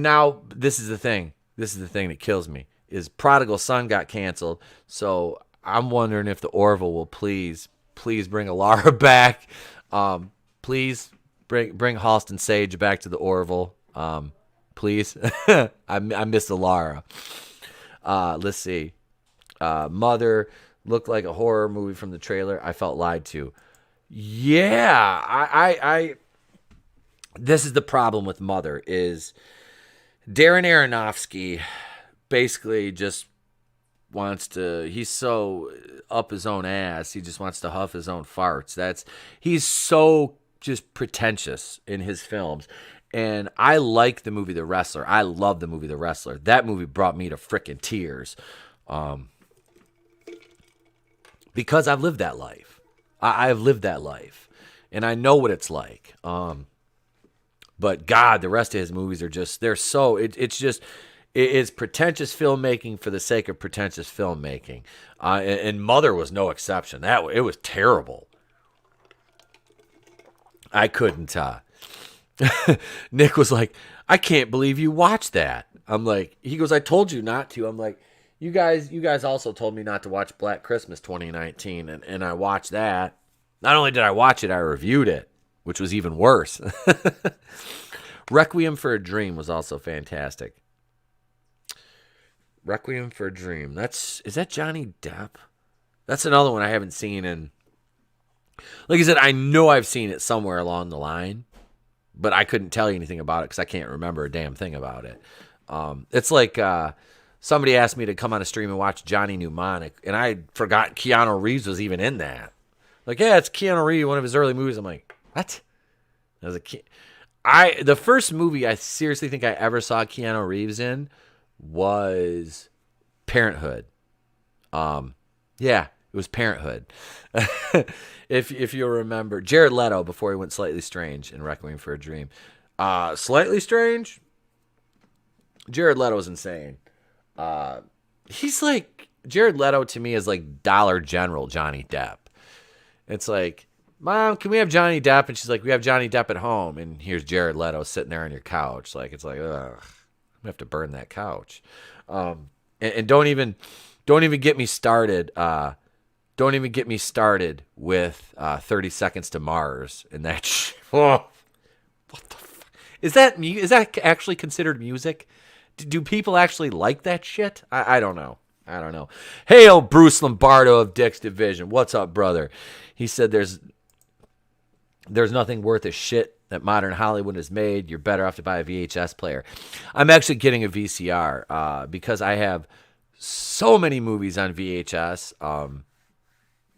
now this is the thing. This is the thing that kills me. Is Prodigal Son got canceled, so I'm wondering if the Orville will please bring Alara back. Please bring Halston Sage back to the Orville. Please. I miss Alara. Let's see. Mother looked like a horror movie from the trailer. I felt lied to. Yeah, I this is the problem with Mother is Darren Aronofsky basically just wants to, he's so up his own ass, he just wants to huff his own farts. He's so just pretentious in his films. And I like the movie The Wrestler. I love the movie The Wrestler. That movie brought me to frickin' tears. Because I've lived that life. I've lived that life. And I know what it's like. But God, the rest of his movies are just, they're so, it's pretentious filmmaking for the sake of pretentious filmmaking. And Mother was no exception. It was terrible. I couldn't. Nick was like, I can't believe you watched that. I'm like, he goes, I told you not to. I'm like, you guys also told me not to watch Black Christmas 2019. And I watched that. Not only did I watch it, I reviewed it, which was even worse. Requiem for a Dream was also fantastic. Requiem for a Dream. Is that Johnny Depp? That's another one I haven't seen. And like I said, I know I've seen it somewhere along the line, but I couldn't tell you anything about it because I can't remember a damn thing about it. It's like somebody asked me to come on a stream and watch Johnny Mnemonic, and I forgot Keanu Reeves was even in that. Like, yeah, it's Keanu Reeves, one of his early movies. I'm like, what? As a kid, the first movie I seriously think I ever saw Keanu Reeves in was Parenthood. Yeah, it was Parenthood. if you'll remember, Jared Leto before he went slightly strange in Requiem for a Dream. Slightly strange. Jared Leto's insane. He's like, Jared Leto to me is like Dollar General Johnny Depp. It's like, Mom, can we have Johnny Depp? And she's like, we have Johnny Depp at home. And here's Jared Leto sitting there on your couch. Like, it's like, ugh, I'm gonna have to burn that couch. And don't even get me started. Don't even get me started with 30 Seconds to Mars and that shit. Oh, what the fuck? Is that actually considered music? Do people actually like that shit? I don't know. Hey, Bruce Lombardo of Dick's Division. What's up, brother? He said there's nothing worth a shit that modern Hollywood has made. You're better off to buy a VHS player. I'm actually getting a VCR because I have so many movies on VHS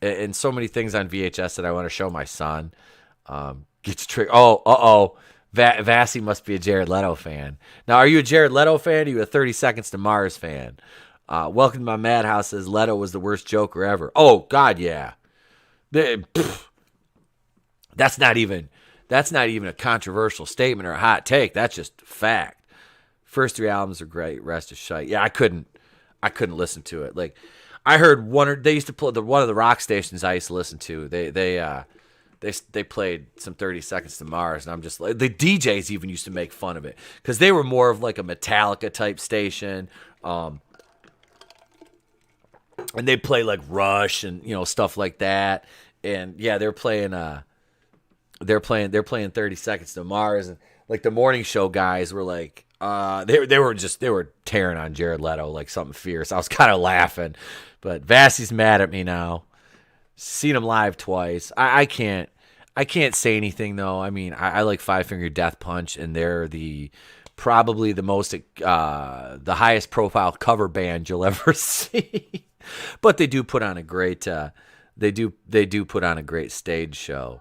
and so many things on VHS that I want to show my son. Gets tricked. Oh, Vassy must be a Jared Leto fan. Now, are you a Jared Leto fan or are you a 30 Seconds to Mars fan? Welcome to my madhouse says Leto was the worst Joker ever. Oh, God, yeah. That's not even a controversial statement or a hot take. That's just fact. First three albums are great. Rest is shite. Yeah, I couldn't listen to it. Like, I heard they used to play one of the rock stations I used to listen to. They played some 30 Seconds to Mars, and I'm just like, the DJs even used to make fun of it because they were more of like a Metallica type station. And they play like Rush and stuff like that. And yeah, they're playing 30 Seconds to Mars, and like the morning show guys were like they were tearing on Jared Leto like something fierce. I was kind of laughing, but Vassy's mad at me now. Seen him live twice. I can't say anything though. I mean, I like Five Finger Death Punch, and they're probably the most the highest profile cover band you'll ever see. But they do put on a great they do put on a great stage show.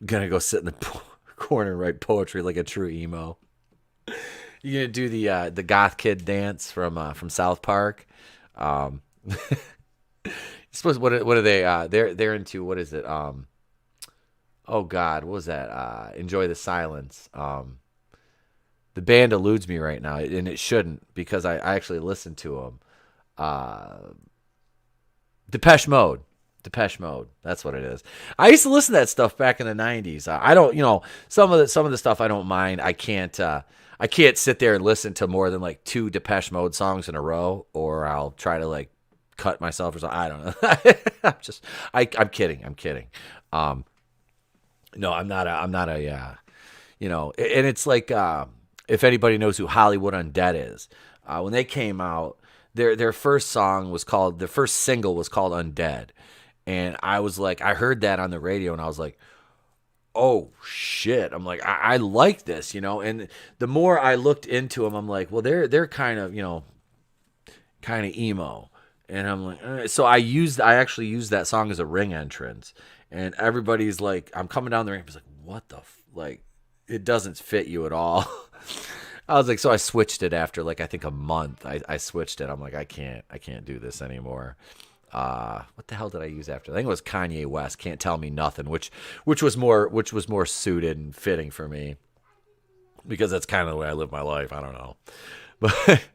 Gonna go sit in the corner and write poetry like a true emo. You gonna do the goth kid dance from South Park? Um, suppose what are they? They're into what is it? Oh God, what was that? Enjoy the Silence. The band eludes me right now, and it shouldn't because I actually listened to them. Depeche Mode. Depeche Mode. That's what it is. I used to listen to that stuff back in the '90s. I don't, some of the stuff I don't mind. I can't sit there and listen to more than like 2 Depeche Mode songs in a row, or I'll try to like cut myself or something. I don't know. I'm kidding. I'm kidding. No, I'm not a, and it's like, if anybody knows who Hollywood Undead is, when they came out, their first single was called Undead. And I was like, I heard that on the radio and I was like, oh shit. I'm like, I like this, and the more I looked into them, I'm like, well, they're kind of, kind of emo. And I'm like, so I actually used that song as a ring entrance. And everybody's like, I'm coming down the ring. I was like, what the, like, it doesn't fit you at all. I was like, so I switched it after like, I think a month. I switched it. I'm like, I can't do this anymore. What the hell did I use after? I think it was Kanye West. Can't Tell Me Nothing, which was more suited and fitting for me because that's kind of the way I live my life. I don't know, but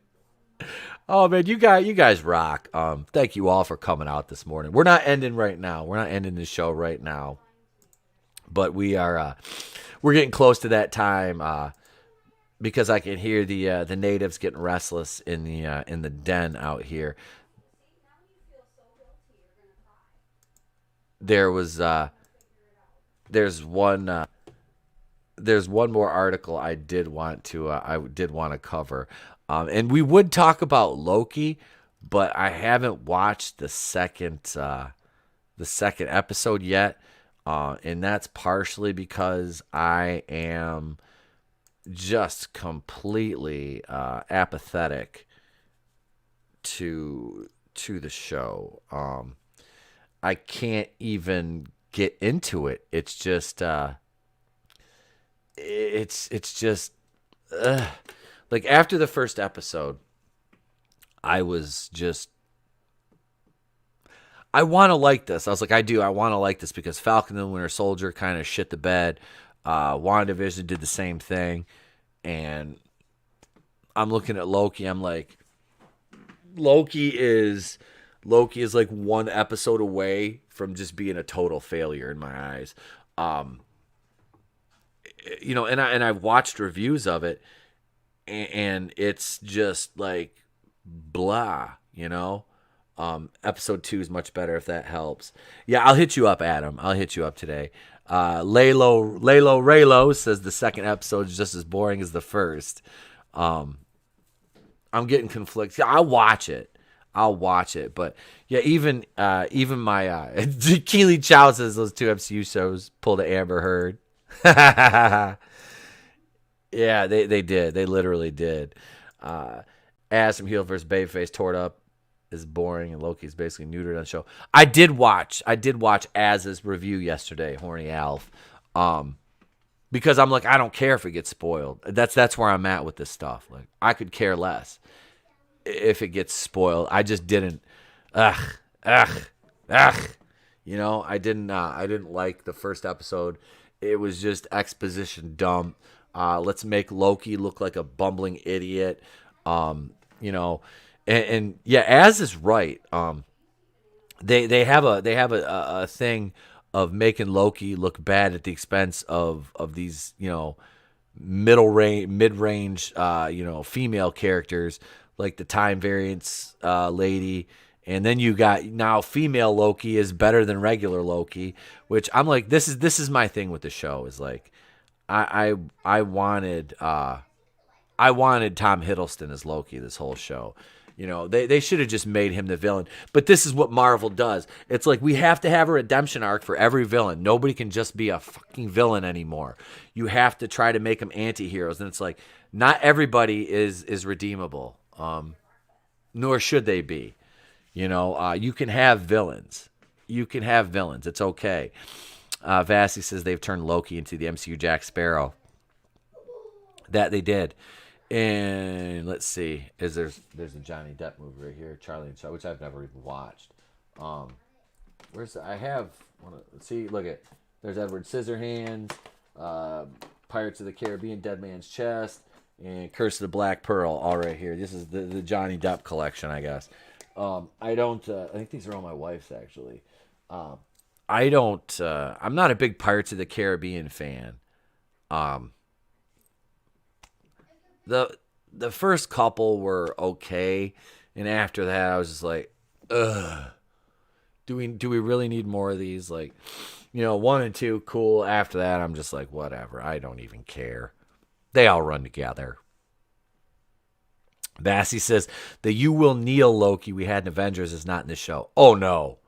oh man, you guys rock. Thank you all for coming out this morning. We're not ending right now. We're not ending the show right now, but we're getting close to that time. Because I can hear the natives getting restless in the den out here. There's one more article I did want to cover, and we would talk about Loki, but I haven't watched the second episode yet, and that's partially because I am just completely apathetic to the show. I can't even get into it. It's just it's just like after the first episode, I was just I want to like this. I was like, I want to like this because Falcon and the Winter Soldier kind of shit the bed. WandaVision did the same thing, and I'm looking at Loki. I'm like, Loki is like one episode away from just being a total failure in my eyes. And I've watched reviews of it, and it's just like blah. Episode 2 is much better if that helps. Yeah, I'll hit you up, Adam. I'll hit you up today. Raylo says the second episode is just as boring as the first. I'm getting conflicted. Yeah, I'll watch it, but yeah, even my Keely Chow says those 2 MCU shows pulled an Amber Heard. Yeah, they did. They literally did. As from Heel vs. Babyface tore up is boring, and Loki's basically neutered on the show. I did watch Az's review yesterday, Horny Alf, because I'm like, I don't care if it gets spoiled. That's where I'm at with this stuff. Like, I could care less if it gets spoiled. I just didn't. I didn't like the first episode. It was just exposition dump. Let's make Loki look like a bumbling idiot. And yeah, Az is right. They have a thing of making Loki look bad at the expense of these mid-range female characters like the time variance lady, and then you got now female Loki is better than regular Loki, which I'm like, this is my thing with the show is like I wanted Tom Hiddleston as Loki this whole show. They should have just made him the villain. But this is what Marvel does. It's like we have to have a redemption arc for every villain. Nobody can just be a fucking villain anymore. You have to try to make them anti-heroes. And it's like not everybody is redeemable. Nor should they be. You can have villains. It's okay. Vassy says they've turned Loki into the MCU Jack Sparrow. That they did. And let's see, there's a Johnny Depp movie right here, Charlie and Chuck, which I've never even watched. Let's see, look at, there's Edward Scissorhands, Pirates of the Caribbean, Dead Man's Chest, and Curse of the Black Pearl, all right here. This is the Johnny Depp collection, I guess. I think these are all my wife's, actually. I'm not a big Pirates of the Caribbean fan. The first couple were okay, and after that I was just like, ugh. Do we really need more of these? Like, 1 and 2, cool. After that, I'm just like, whatever. I don't even care. They all run together. Bassy says the "You Will Kneel" Loki we had in Avengers is not in the show. Oh no.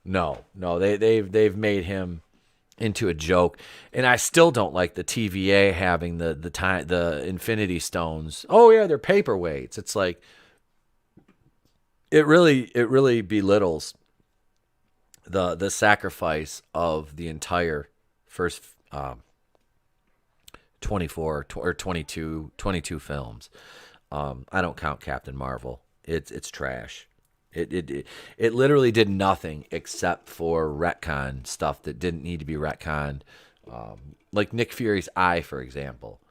They've made him into a joke, and I still don't like the TVA having the Infinity Stones. Oh yeah, they're paperweights. It's like it really belittles the sacrifice of the entire first 24 or 22 films. I don't count Captain Marvel. It's trash. It literally did nothing except for retcon stuff that didn't need to be retconned. Like Nick Fury's eye, for example.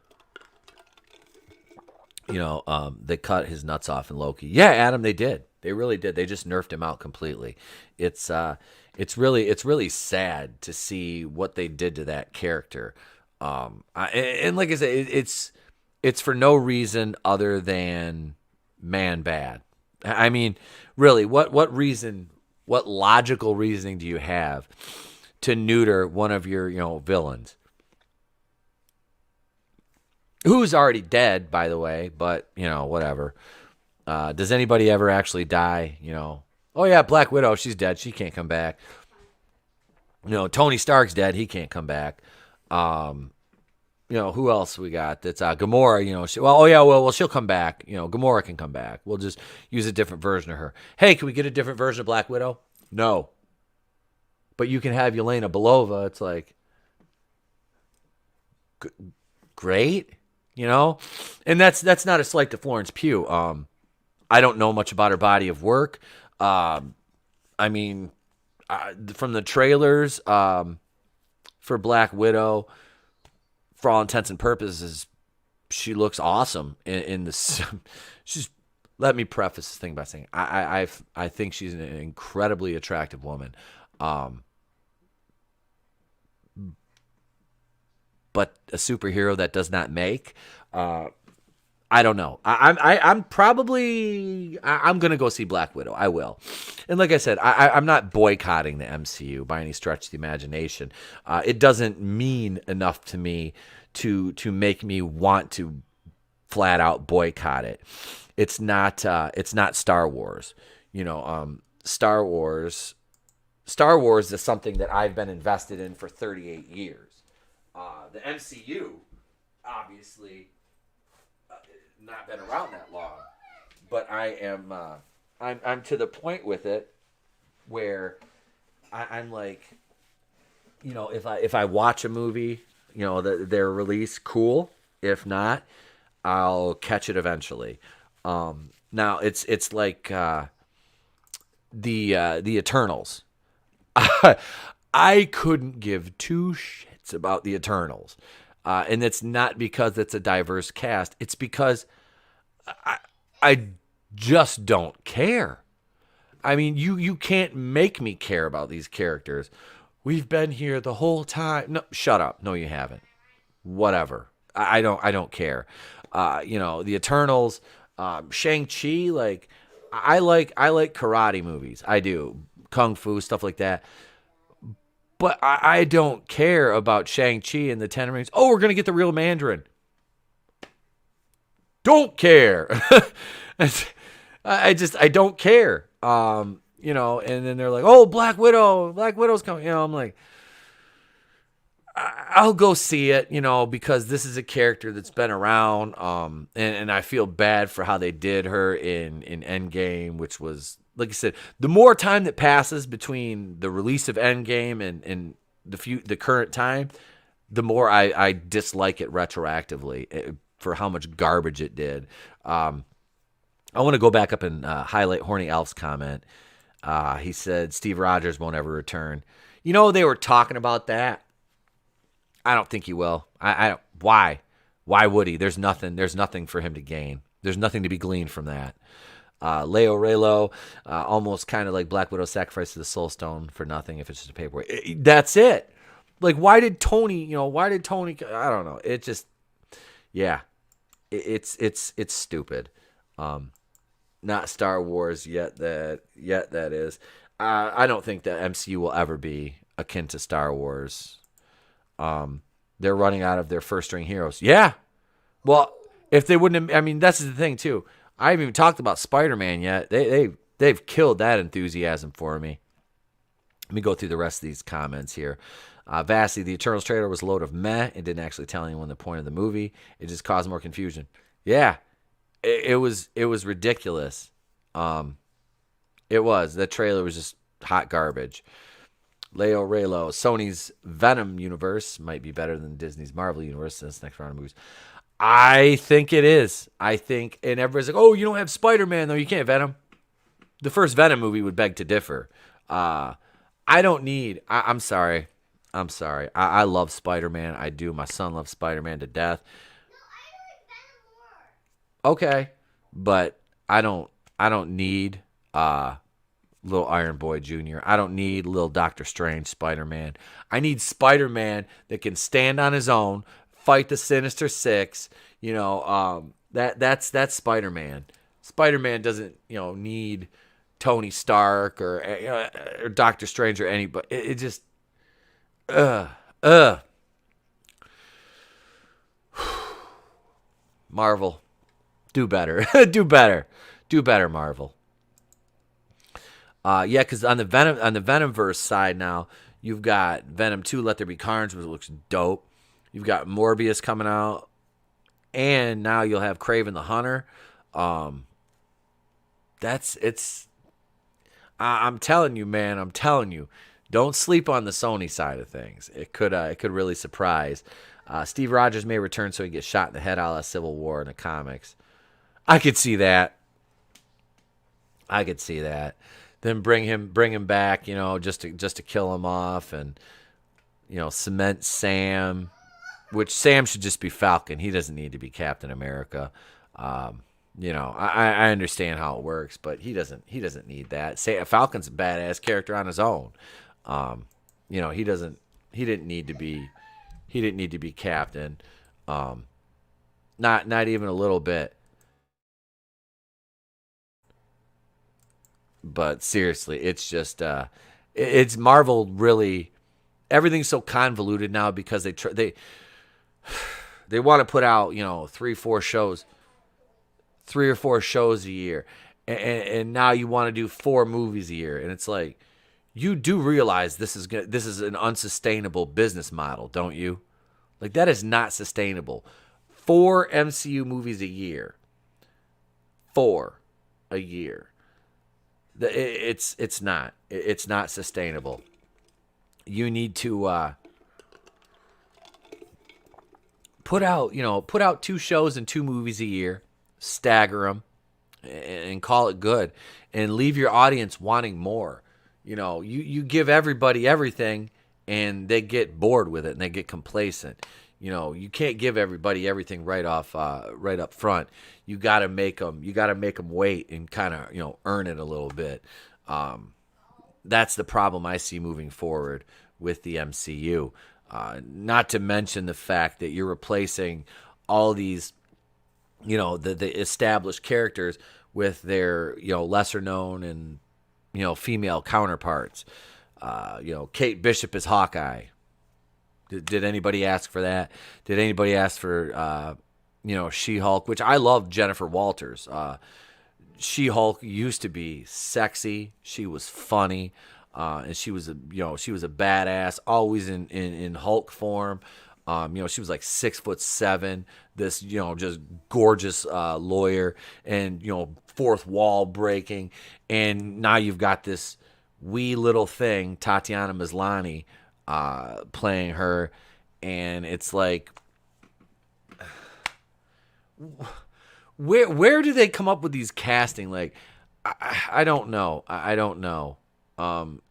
They cut his nuts off in Loki. Yeah, Adam, they did. They really did. They just nerfed him out completely. It's really sad to see what they did to that character. And like I said, it's for no reason other than man bad. I mean, really, what reason, what logical reasoning do you have to neuter one of your villains? Who's already dead, by the way, but whatever. Does anybody ever actually die? Oh yeah, Black Widow, she's dead. She can't come back. Tony Stark's dead. He can't come back. Who else we got? That's Gamora. She'll come back. Gamora can come back. We'll just use a different version of her. Hey, can we get a different version of Black Widow? No. But you can have Yelena Belova. It's like, great, and that's not a slight to Florence Pugh. I don't know much about her body of work. From the trailers, for Black Widow, for all intents and purposes, she looks awesome in this. Let me preface this thing by saying I think she's an incredibly attractive woman. But a superhero that does not make, I don't know. I'm gonna go see Black Widow. I will, and like I said, I'm not boycotting the MCU by any stretch of the imagination. It doesn't mean enough to me to make me want to flat out boycott it. It's not Star Wars. Star Wars is something that I've been invested in for 38 years. The MCU, obviously, not been around that long, but I am I'm to the point with it where I'm like, if I watch a movie, their release, cool. If not, I'll catch it eventually. Now it's like the Eternals. I couldn't give two shits about the Eternals. And it's not because it's a diverse cast. It's because I just don't care. I mean, you can't make me care about these characters. We've been here the whole time. No, shut up. No, you haven't. Whatever. I don't care. The Eternals, Shang-Chi, like I like karate movies. I do. Kung Fu, stuff like that. But I don't care about Shang-Chi and the Ten Rings. Oh, we're going to get the real Mandarin. Don't care. I don't care. And then they're like, oh, Black Widow's coming. I'm like, I'll go see it, because this is a character that's been around. And I feel bad for how they did her in Endgame, which was, like I said, the more time that passes between the release of Endgame and the current time, the more I dislike it retroactively for how much garbage it did. I want to go back up and highlight Horny Elf's comment. He said Steve Rogers won't ever return. They were talking about that. I don't think he will. I don't. Why? Why would he? There's nothing for him to gain. There's nothing to be gleaned from that. Leo Raylo, almost kind of like Black Widow sacrifice to the Soul Stone for nothing if it's just a paperweight. That's it. Like, why did Tony, I don't know. It just, yeah, it's stupid. Not Star Wars yet that is. I don't think that MCU will ever be akin to Star Wars. They're running out of their first string heroes. Yeah. Well, if they wouldn't have, that's the thing too. I haven't even talked about Spider-Man yet. They've killed that enthusiasm for me. Let me go through the rest of these comments here. Vastly, the Eternals trailer was a load of meh. It didn't actually tell anyone the point of the movie. It just caused more confusion. Yeah, it was ridiculous. It was. That trailer was just hot garbage. Leo Raylo, Sony's Venom universe might be better than Disney's Marvel universe in this next round of movies. I think it is. I think, and everybody's like, oh, you don't have Spider-Man, though. You can't Venom. The first Venom movie would beg to differ. I don't need, I'm sorry. I love Spider-Man. I do. My son loves Spider-Man to death. No, I like Venom more. Okay. But I don't need little Iron Boy Jr. I don't need little Doctor Strange Spider-Man. I need Spider-Man that can stand on his own, fight the Sinister Six. That's Spider-Man. Spider-Man doesn't, need Tony Stark or Doctor Strange or anybody. It just Marvel, do better. Do better, Marvel. Yeah, because on the Venomverse side now, you've got Venom 2, Let There Be Carnage, which looks dope. You've got Morbius coming out, and now you'll have Kraven the Hunter. I'm telling you, man. I'm telling you, don't sleep on the Sony side of things. It could really surprise. Steve Rogers may return so he gets shot in the head a la Civil War in the comics. I could see that. Then bring him back, just to kill him off, and cement Sam, which Sam should just be Falcon. He doesn't need to be Captain America. I understand how it works, but he doesn't need that. Falcon's a badass character on his own. He didn't need to be Captain. Not even a little bit. But seriously, it's just it's Marvel really. Everything's so convoluted now because they want to put out 3 or 4 shows a year, and now you want to do 4 movies a year, and it's like, you do realize this is an unsustainable business model, don't you? Like, that is not sustainable. 4 MCU movies a year. 4 a year. It's not sustainable. You need to put out 2 shows and 2 movies a year, stagger them, and call it good, and leave your audience wanting more. You give everybody everything, and they get bored with it, and they get complacent. You can't give everybody everything right up front. You got to make them wait and kind of earn it a little bit. That's the problem I see moving forward with the MCU. Not to mention the fact that you're replacing all these, the established characters with their lesser known and female counterparts. Kate Bishop is Hawkeye. Did anybody ask for that? Did anybody ask for She-Hulk? Which I love Jennifer Walters. She-Hulk used to be sexy. She was funny, and she was a badass, always in Hulk form. She was like 6'7", this just gorgeous lawyer, and fourth wall breaking. And now you've got this wee little thing, Tatiana Maslany, playing her, and it's like, where do they come up with these casting? Like, I don't know. I don't know.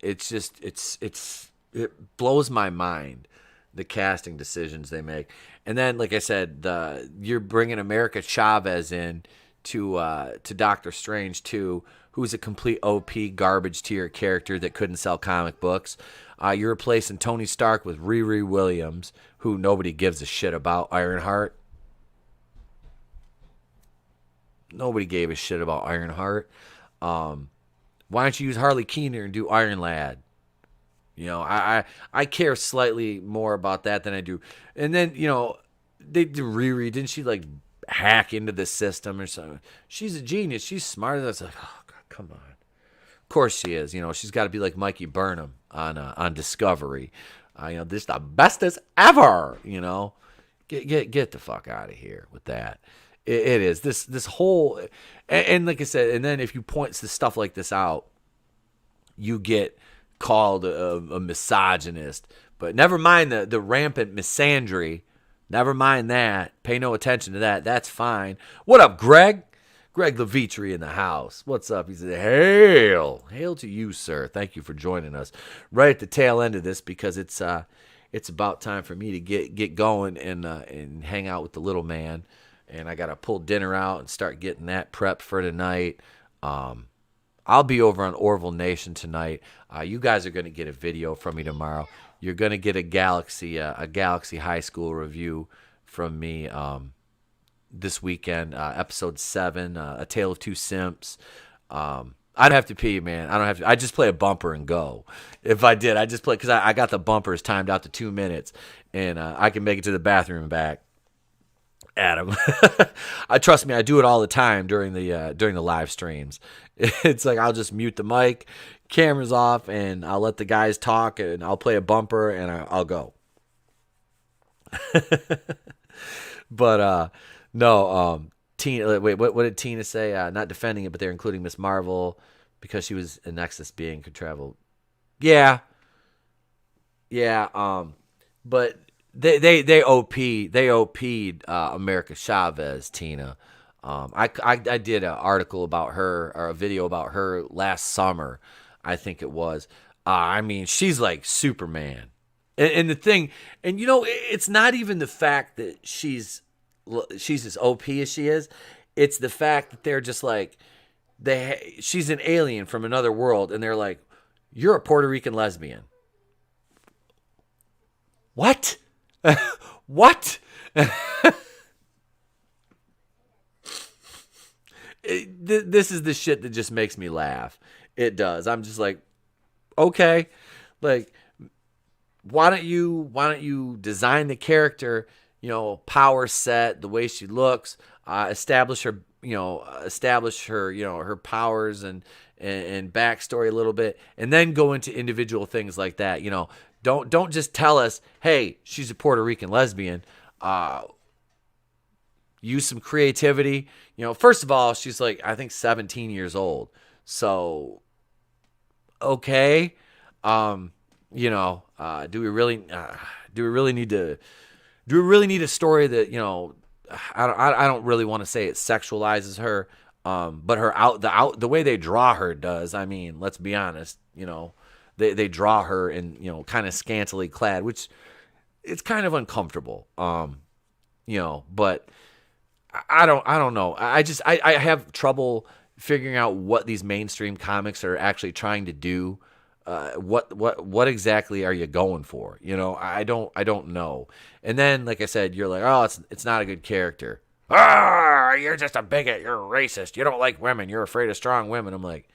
It's just it blows my mind, the casting decisions they make. And then, like I said, you're bringing America Chavez in to Doctor Strange too, who's a complete OP garbage tier character that couldn't sell comic books. You're replacing Tony Stark with Riri Williams, who nobody gives a shit about. Ironheart. Nobody gave a shit about Ironheart. Why don't you use Harley Keener and do Iron Lad? You know, I care slightly more about that than I do. And then, you know, they do Riri. Didn't she like hack into the system or something? She's a genius. She's smarter than us. Like, oh God, come on. Of course she is. You know, she's got to be like Mikey Burnham on Discovery. You know, this is the bestest ever. You know, get the fuck out of here with that. It is this whole, and like I said, and then if you point to stuff like this out, you get called a misogynist. But never mind the rampant misandry. Never mind that. Pay no attention to that. That's fine. What up, Greg? Greg Levitri in the house. What's up? He said, hail to you, sir. Thank you for joining us right at the tail end of this, because it's about time for me to get going and hang out with the little man. And I got to pull dinner out and start getting that prepped for tonight. I'll be over on Orville Nation tonight. You guys are going to get a video from me tomorrow. You're going to get a Galaxy High School review from me this weekend. Episode 7, A Tale of Two Simps. I don't have to pee, man. I don't have to. I just play a bumper and go. If I did, I just play, because I got the bumpers timed out to 2 minutes, and I can make it to the bathroom and back. Adam, trust me, I do it all the time during the live streams. It's like I'll just mute the mic, cameras off, and I'll let the guys talk, and I'll play a bumper, and I'll go. But no, Tina. Wait, what did Tina say? Not defending it, but they're including Miss Marvel because she was a Nexus being, could travel. Yeah. But. They OP'd America Chavez, Tina. I did an article about her, or a video about her last summer, I think it was. I mean, she's like Superman. And the thing, and you know, it's not even the fact that she's as OP as she is. It's the fact that they're just like, she's an alien from another world, and they're like, you're a Puerto Rican lesbian. What? What? This is the shit that just makes me laugh. It does. I'm just like, okay, like, why don't you design the character, you know, power set, the way she looks, establish her, her powers and backstory a little bit, and then go into individual things like that, you know. Don't just tell us, hey, she's a Puerto Rican lesbian. Use some creativity. You know, first of all, she's like, I think 17 years old. So, okay. Do we really need a story that, you know, I don't really want to say it sexualizes her. But the way they draw her does. I mean, let's be honest, you know. They draw her in, you know, kind of scantily clad, which it's kind of uncomfortable. But I don't know. I have trouble figuring out what these mainstream comics are actually trying to do. What exactly are you going for? You know, I don't know. And then, like I said, you're like, oh, it's not a good character. You're just a bigot. You're a racist. You don't like women. You're afraid of strong women. I'm like,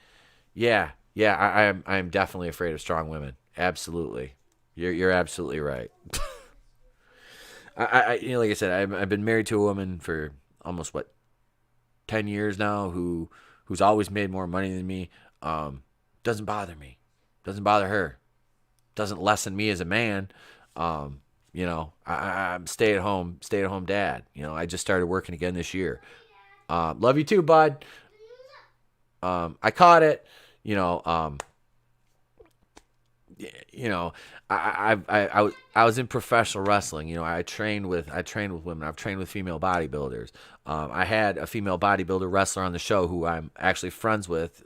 yeah, I'm definitely afraid of strong women. Absolutely. You're absolutely right. Like I said, I've been married to a woman for almost 10 years now who's always made more money than me. Doesn't bother me. Doesn't bother her. Doesn't lessen me as a man. I'm stay at home dad. You know, I just started working again this year. Love you too, bud. I caught it. you know, I was in professional wrestling. You know, I trained with women. I've trained with female bodybuilders. I had a female bodybuilder wrestler on the show who I'm actually friends with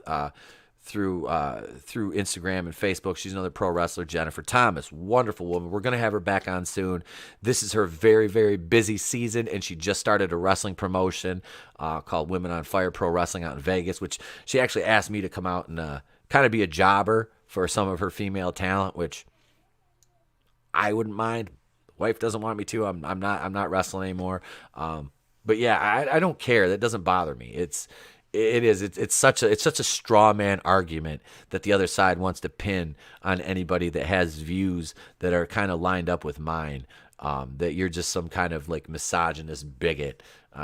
through Instagram and Facebook. She's another pro wrestler, Jennifer Thomas. Wonderful woman. We're gonna have her back on soon. This is her very, very busy season, and she just started a wrestling promotion called Women on Fire Pro Wrestling out in Vegas, which she actually asked me to come out and kind of be a jobber for some of her female talent, which I wouldn't mind. Wife doesn't want me to. I'm not wrestling anymore. But yeah, I don't care. That doesn't bother me. It's such a straw man argument that the other side wants to pin on anybody that has views that are kind of lined up with mine. That you're just some kind of like misogynist bigot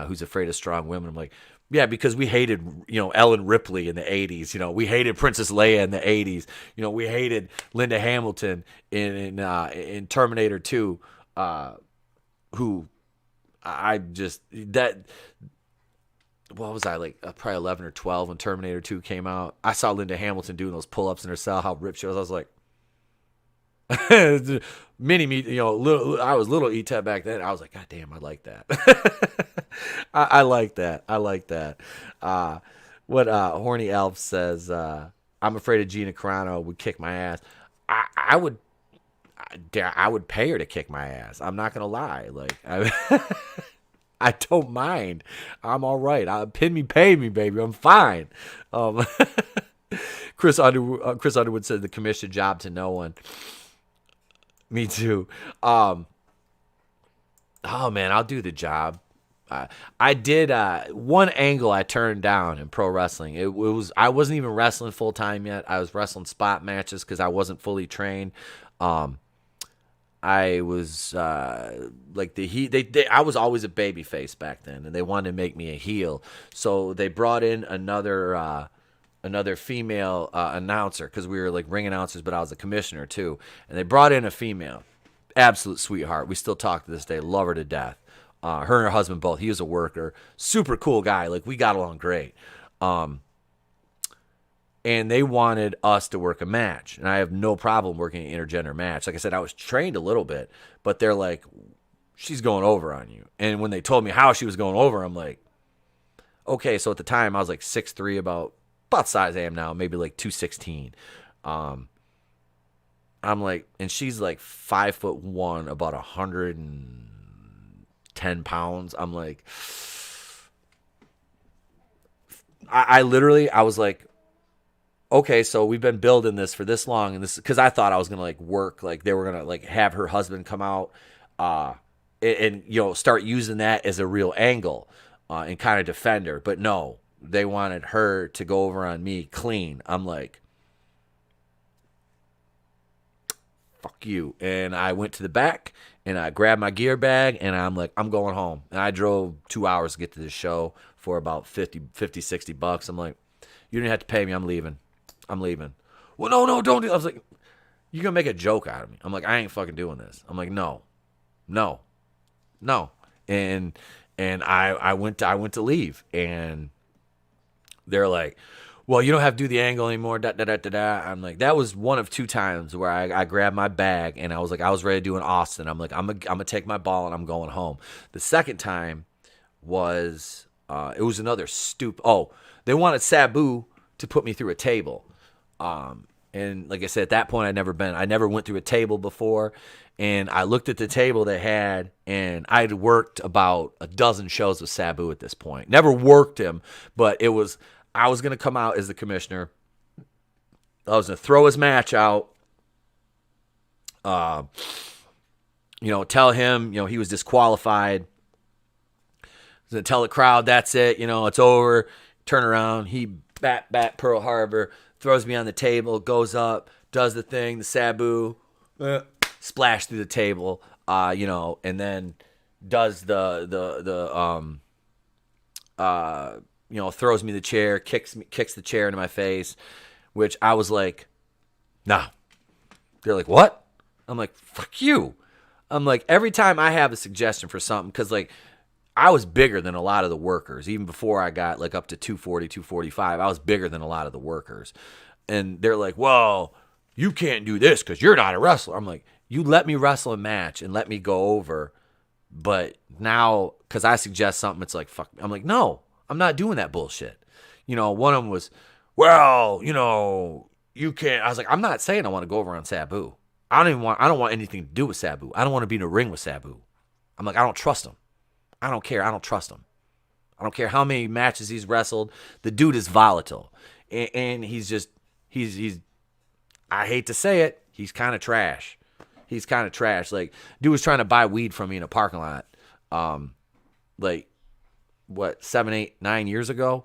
who's afraid of strong women. I'm like, yeah, because we hated, Ellen Ripley in the 80s. We hated Princess Leia in the 80s. We hated Linda Hamilton in Terminator 2, who I just, that, what was I, like probably 11 or 12 when Terminator 2 came out. I saw Linda Hamilton doing those pull-ups in her cell, how ripped she was. I was like, mini me, I was little E-Tep back then. I was like, God damn, I like that. I like that. I like that. What Horny Elf says, I'm afraid of Gina Carano would kick my ass. I would pay her to kick my ass. I'm not gonna lie. Like I don't mind. I'm all right. Pay me, baby. I'm fine. Chris Underwood said the commission job to no one. Me too. Oh man, I'll do the job. I did one angle I turned down in pro wrestling. It was I wasn't even wrestling full time yet. I was wrestling spot matches because I wasn't fully trained. I was like I was always a baby face back then, and they wanted to make me a heel. So they brought in another female announcer because we were like ring announcers, but I was a commissioner too. And they brought in a female, absolute sweetheart. We still talk to this day. Love her to death. Her and her husband both. He was a worker, super cool guy. Like we got along great. And they wanted us to work a match, and I have no problem working an intergender match. Like I said, I was trained a little bit, but they're like, she's going over on you. And when they told me how she was going over, I'm like, okay. So at the time, I was like 6'3", about the size I am now, maybe like 216. I'm like, and she's like 5'1", about 110 pounds. I'm like, I literally, I was like, okay, so we've been building this for this long, and this because I thought I was gonna like work, like they were gonna like have her husband come out, and start using that as a real angle, and kind of defend her. But no, they wanted her to go over on me clean. I'm like, fuck you. And I went to the back and I grabbed my gear bag and I'm like, I'm going home. And I drove 2 hours to get to this show for about $50-$60. I'm like, you didn't have to pay me. I'm leaving. Well, no, don't do it. I was like, you're going to make a joke out of me. I'm like, I ain't fucking doing this. I'm like, no. And I went to leave, and they're like, well, you don't have to do the angle anymore. I'm like, that was one of two times where I grabbed my bag and I was like, I was ready to do an Austin. I'm like, I'm gonna take my ball and I'm going home. The second time was it was another they wanted Sabu to put me through a table. And like I said, at that point, I never went through a table before. And I looked at the table they had, and I'd worked about a dozen shows with Sabu at this point. Never worked him, but I was going to come out as the commissioner. I was going to throw his match out. Tell him, he was disqualified. I was going to tell the crowd, that's it, it's over. Turn around, he bat Pearl Harbor, throws me on the table, goes up, does the thing, the Sabu, splash through the table, and then does the throws me the chair, kicks the chair into my face, which I was like, nah. They're like, what? I'm like, fuck you. I'm like, every time I have a suggestion for something, because like I was bigger than a lot of the workers. Even before I got like up to 240, 245, I was bigger than a lot of the workers. And they're like, whoa, you can't do this because you're not a wrestler. I'm like, you let me wrestle a match and let me go over. But now, because I suggest something, it's like, fuck. I'm like, no, I'm not doing that bullshit. You know, one of them was, well, you know, you can't. I was like, I'm not saying I want to go over on Sabu. I don't want anything to do with Sabu. I don't want to be in a ring with Sabu. I'm like, I don't trust him. I don't care. I don't trust him. I don't care how many matches he's wrestled. The dude is volatile. And he's just, he's, I hate to say it, he's kind of trash. He's kind of trash. Like, dude was trying to buy weed from me in a parking lot, like, what, 7, 8, 9 years ago?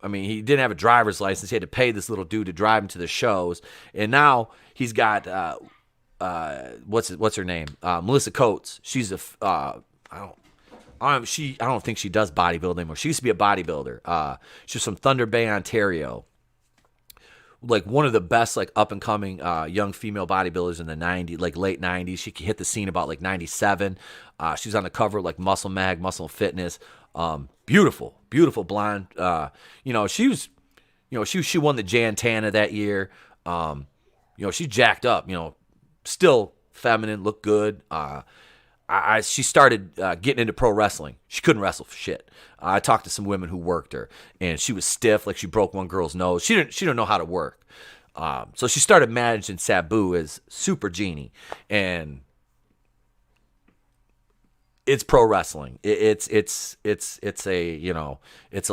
I mean, he didn't have a driver's license. He had to pay this little dude to drive him to the shows. And now he's got, what's her name? Melissa Coates. She's I don't think she does bodybuilding anymore. She used to be a bodybuilder. She's from Thunder Bay, Ontario. Like one of the best, like up and coming young female bodybuilders in the 90s, like late 90s. She hit the scene about like 97. She was on the cover of like Muscle Mag, Muscle Fitness. Beautiful blonde. She won the Jan Tana that year. She jacked up. Still feminine, looked good. She started getting into pro wrestling. She couldn't wrestle for shit. I talked to some women who worked her, and she was stiff, like she broke one girl's nose. She didn't know how to work. So she started managing Sabu as Super Genie, and it's pro wrestling. It's a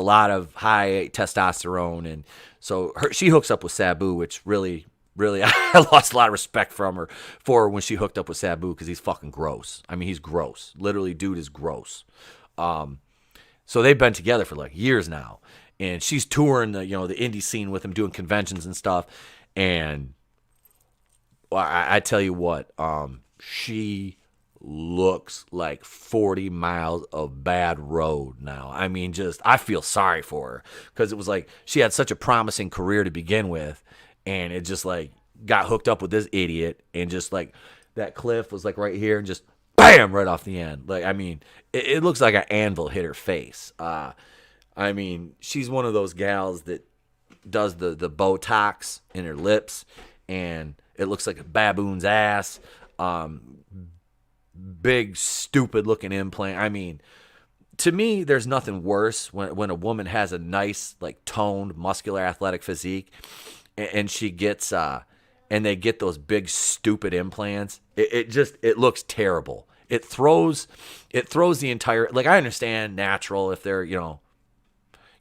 lot of high testosterone, and so she hooks up with Sabu, which really. I lost a lot of respect for her when she hooked up with Sabu because he's fucking gross. I mean, he's gross. Literally, dude is gross. So they've been together for like years now, and she's touring the indie scene with him, doing conventions and stuff. And I tell you what, she looks like 40 miles of bad road now. I mean, I feel sorry for her because it was like she had such a promising career to begin with. And it just like got hooked up with this idiot, and just like that cliff was like right here, and just bam right off the end. Like, I mean, it looks like an anvil hit her face. I mean, she's one of those gals that does the Botox in her lips, and it looks like a baboon's ass. Big stupid looking implant. I mean, to me, there's nothing worse when a woman has a nice like toned, muscular, athletic physique. And she gets, and they get those big stupid implants. It looks terrible. It throws the entire. Like, I understand natural if they're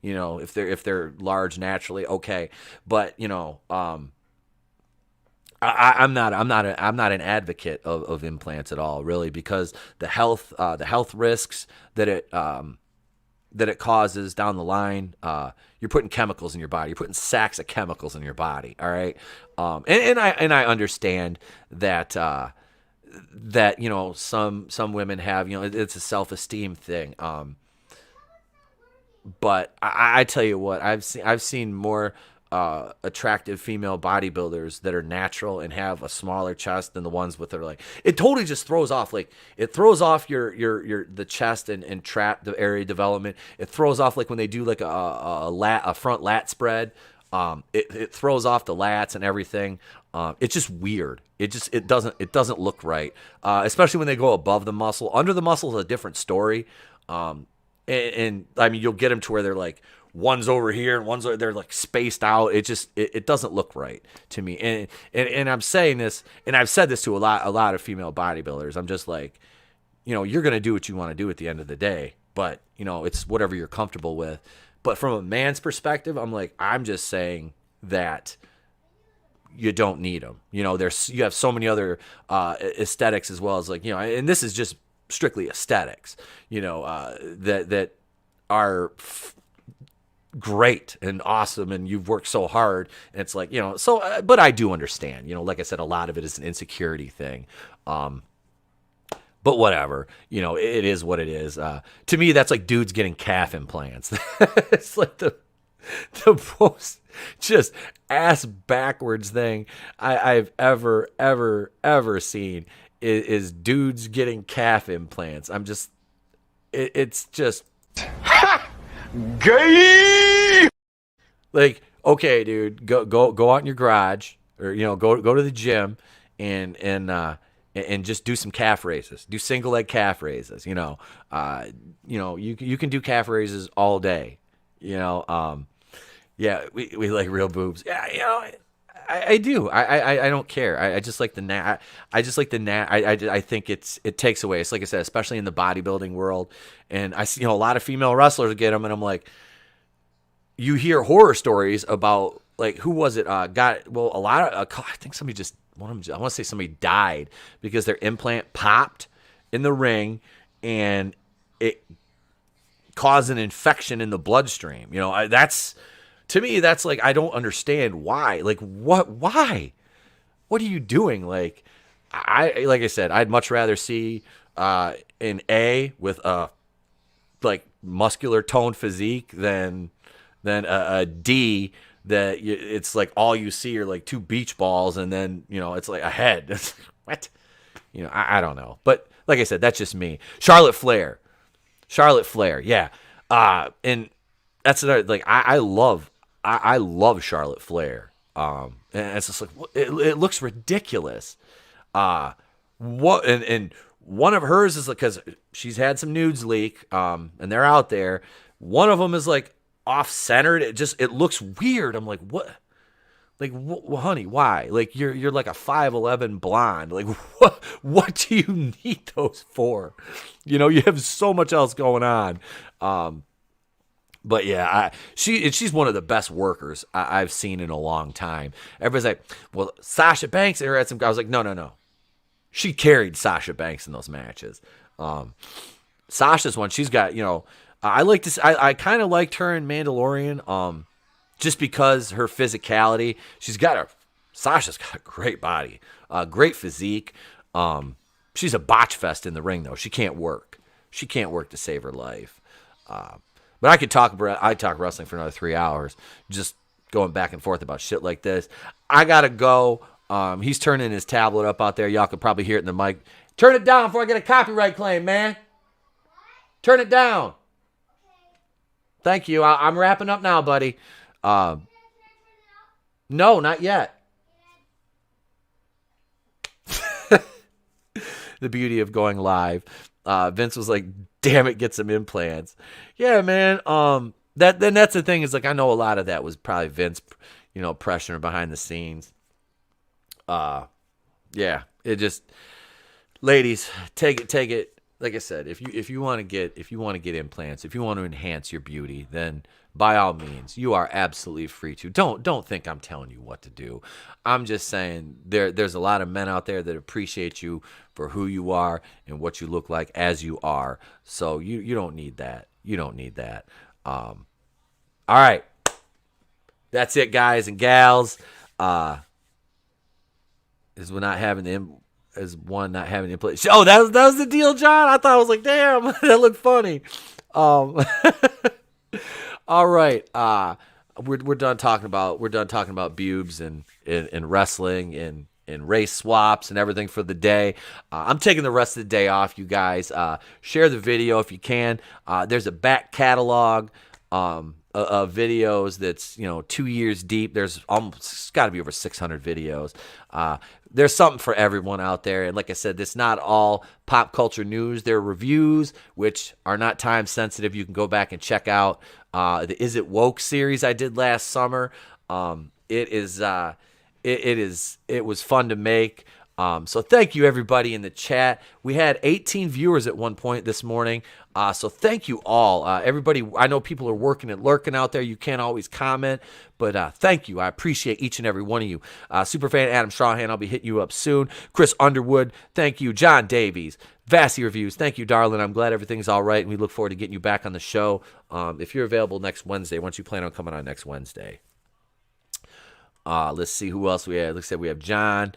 if they're large naturally, okay. But I'm not an advocate of implants at all, really, because the health risks that it causes down the line. You're putting chemicals in your body. You're putting sacks of chemicals in your body. All right. And I understand that some women have, it's a self-esteem thing. But I tell you what, I've seen more attractive female bodybuilders that are natural and have a smaller chest than the ones with their, like, it totally just throws off, like, it throws off your the chest and trap the area development. It throws off, like, when they do like a front lat spread, it throws off the lats and everything. It's just weird. It doesn't look right, especially when they go above the muscle. Under the muscle is a different story. And I mean, you'll get them to where they're like, one's over here and one's they're like spaced out. It doesn't look right to me. And I'm saying this, and I've said this to a lot of female bodybuilders. I'm just like, you're gonna do what you want to do at the end of the day, but it's whatever you're comfortable with. But from a man's perspective, I'm just saying that you don't need them. You have so many other aesthetics as well as, like, and this is just strictly aesthetics. That are great and awesome, and you've worked so hard, and it's like, but I do understand, like I said, a lot of it is an insecurity thing, but whatever, it is what it is. To me, that's like dudes getting calf implants. It's like the most just ass backwards thing I've ever seen is dudes getting calf implants. It's just Gay! like, okay, dude, go out in your garage, or go to the gym and just do some calf raises. Do single leg calf raises. You can do calf raises all day. Yeah, we like real boobs. Yeah, I do. I don't care. I just like the I just like the I think it takes away. It's like I said, especially in the bodybuilding world, and I see a lot of female wrestlers get them, and I'm like, you hear horror stories about like who was it? A lot of I think somebody just one of them. I want to say somebody died because their implant popped in the ring, and it caused an infection in the bloodstream. That's. To me, that's like, I don't understand why. Like, what? Why? What are you doing? Like I said, I'd much rather see an A with a like muscular toned physique than a D that it's like all you see are like two beach balls and then it's like a head. It's like, what? I don't know. But like I said, that's just me. Charlotte Flair, yeah. And that's another, like I love Charlotte Flair. And it's just like it looks ridiculous. And one of hers is like, because she's had some nudes leak, and they're out there. One of them is like off centered. It looks weird. I'm like, what? Like, well, honey, why? Like, you're like a 5'11" blonde. Like, what do you need those for? You have so much else going on. But yeah, she's one of the best workers I've seen in a long time. Everybody's like, well, Sasha Banks and her had some guy. I was like, no. She carried Sasha Banks in those matches. Sasha's one, she's got, I kind of liked her in Mandalorian, just because her physicality. Sasha's got a great body, great physique. She's a botch fest in the ring though. She can't work to save her life. But I talk wrestling for another 3 hours, just going back and forth about shit like this. I gotta go. He's turning his tablet up out there. Y'all could probably hear it in the mic. Turn it down before I get a copyright claim, man. Turn it down. Thank you. I'm wrapping up now, buddy. No, not yet. The beauty of going live. Vince was like, damn it, get some implants. Yeah, man. That's the thing, is like, I know a lot of that was probably Vince, pressuring behind the scenes. Yeah, it just, ladies, take it. Like I said, if you want to get implants, if you want to enhance your beauty, then by all means, you are absolutely free to. Don't think I'm telling you what to do. I'm just saying there's a lot of men out there that appreciate you for who you are and what you look like as you are. So you don't need that. You don't need that. All right. That's it, guys and gals. Is one not having the implant. Oh, that was the deal, John. I thought, I was like, damn, that looked funny. All right. We're done talking about boobs and wrestling and race swaps and everything for the day. I'm taking the rest of the day off, you guys. Share the video if you can. There's a back catalog of videos that's 2 years deep. There's almost got to be over 600 videos. There's something for everyone out there, and like I said, it's not all pop culture news. There are reviews which are not time sensitive. You can go back and check out the Is It Woke series I did last summer. It was fun to make. So thank you, everybody in the chat. We had 18 viewers at one point this morning. So thank you all. Everybody, I know people are working and lurking out there. You can't always comment, but thank you. I appreciate each and every one of you. Superfan Adam Strawhan, I'll be hitting you up soon. Chris Underwood, thank you. John Davies, Vassy Reviews, thank you, darling. I'm glad everything's all right, and we look forward to getting you back on the show. If you're available next Wednesday, once you plan on coming on next Wednesday. Let's see who else we have. Looks like we have John.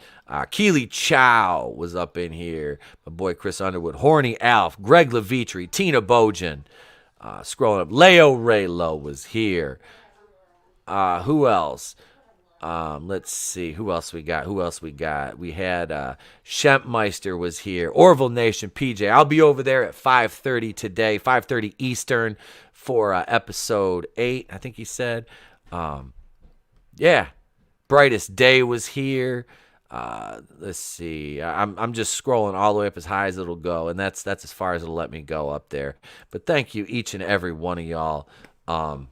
Keely Chow was up in here. My boy Chris Underwood. Horny Alf. Greg Levitri. Tina Bojan. Scrolling up. Leo Raylo was here. Who else? Let's see. Who else we got? We had Shempmeister was here. Orville Nation. PJ. I'll be over there at 5:30 today. 5:30 Eastern for episode 8, I think he said. Yeah. Brightest Day was here. Let's see. I'm just scrolling all the way up as high as it'll go, and that's as far as it'll let me go up there. But thank you, each and every one of y'all. I'm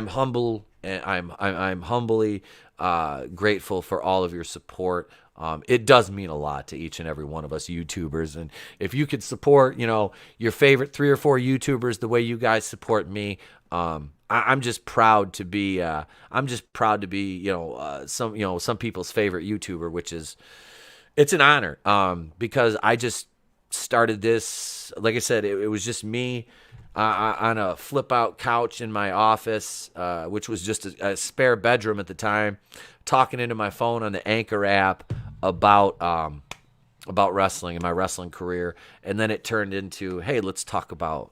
humble, and I'm humbly grateful for all of your support. It does mean a lot to each and every one of us YouTubers, and if you could support, your favorite 3 or 4 YouTubers the way you guys support me, I'm just proud to be. Some people's favorite YouTuber, which is, it's an honor. Because I just started this. Like I said, it was just me on a flip out couch in my office, which was just a spare bedroom at the time, talking into my phone on the Anchor app about wrestling and my wrestling career. And then it turned into, hey, let's talk about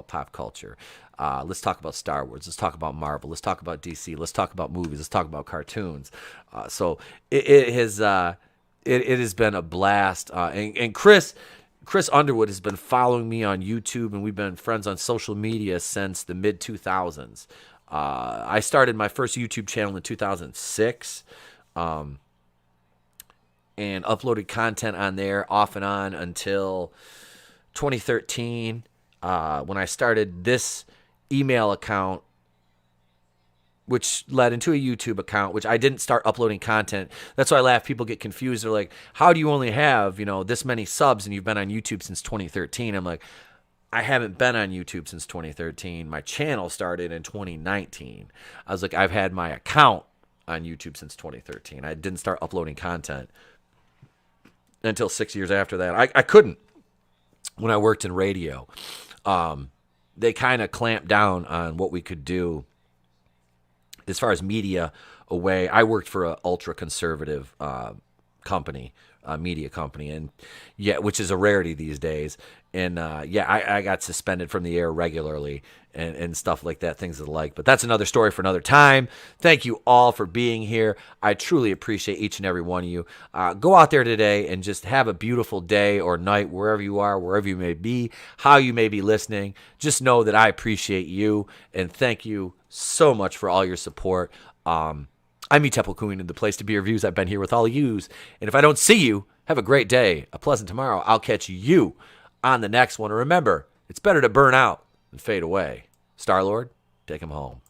pop culture. Let's talk about Star Wars. Let's talk about Marvel. Let's talk about DC. Let's talk about movies. Let's talk about cartoons. So it has been a blast. And Chris Underwood has been following me on YouTube, and we've been friends on social media since the mid 2000s. I started my first YouTube channel in 2006. And uploaded content on there off and on until 2013, when I started this email account, which led into a YouTube account, which I didn't start uploading content. That's why I laugh. People get confused. They're like, how do you only have, this many subs and you've been on YouTube since 2013? I'm like, I haven't been on YouTube since 2013. My channel started in 2019. I was like, I've had my account on YouTube since 2013. I didn't start uploading content until 6 years after that. I couldn't. When I worked in radio, they kind of clamped down on what we could do as far as media away. I worked for an ultra conservative company, media company, and which is a rarity these days. And I got suspended from the air regularly and stuff like that, things of the like. But that's another story for another time. Thank you all for being here. I truly appreciate each and every one of you. Go out there today and just have a beautiful day or night, wherever you are, wherever you may be, how you may be listening. Just know that I appreciate you, and thank you so much for all your support. I'm Temple Queen, and the place to be reviews. I've been here with all of yous. And if I don't see you, have a great day, a pleasant tomorrow. I'll catch you on the next one. And remember, it's better to burn out and fade away. Star-Lord, take him home.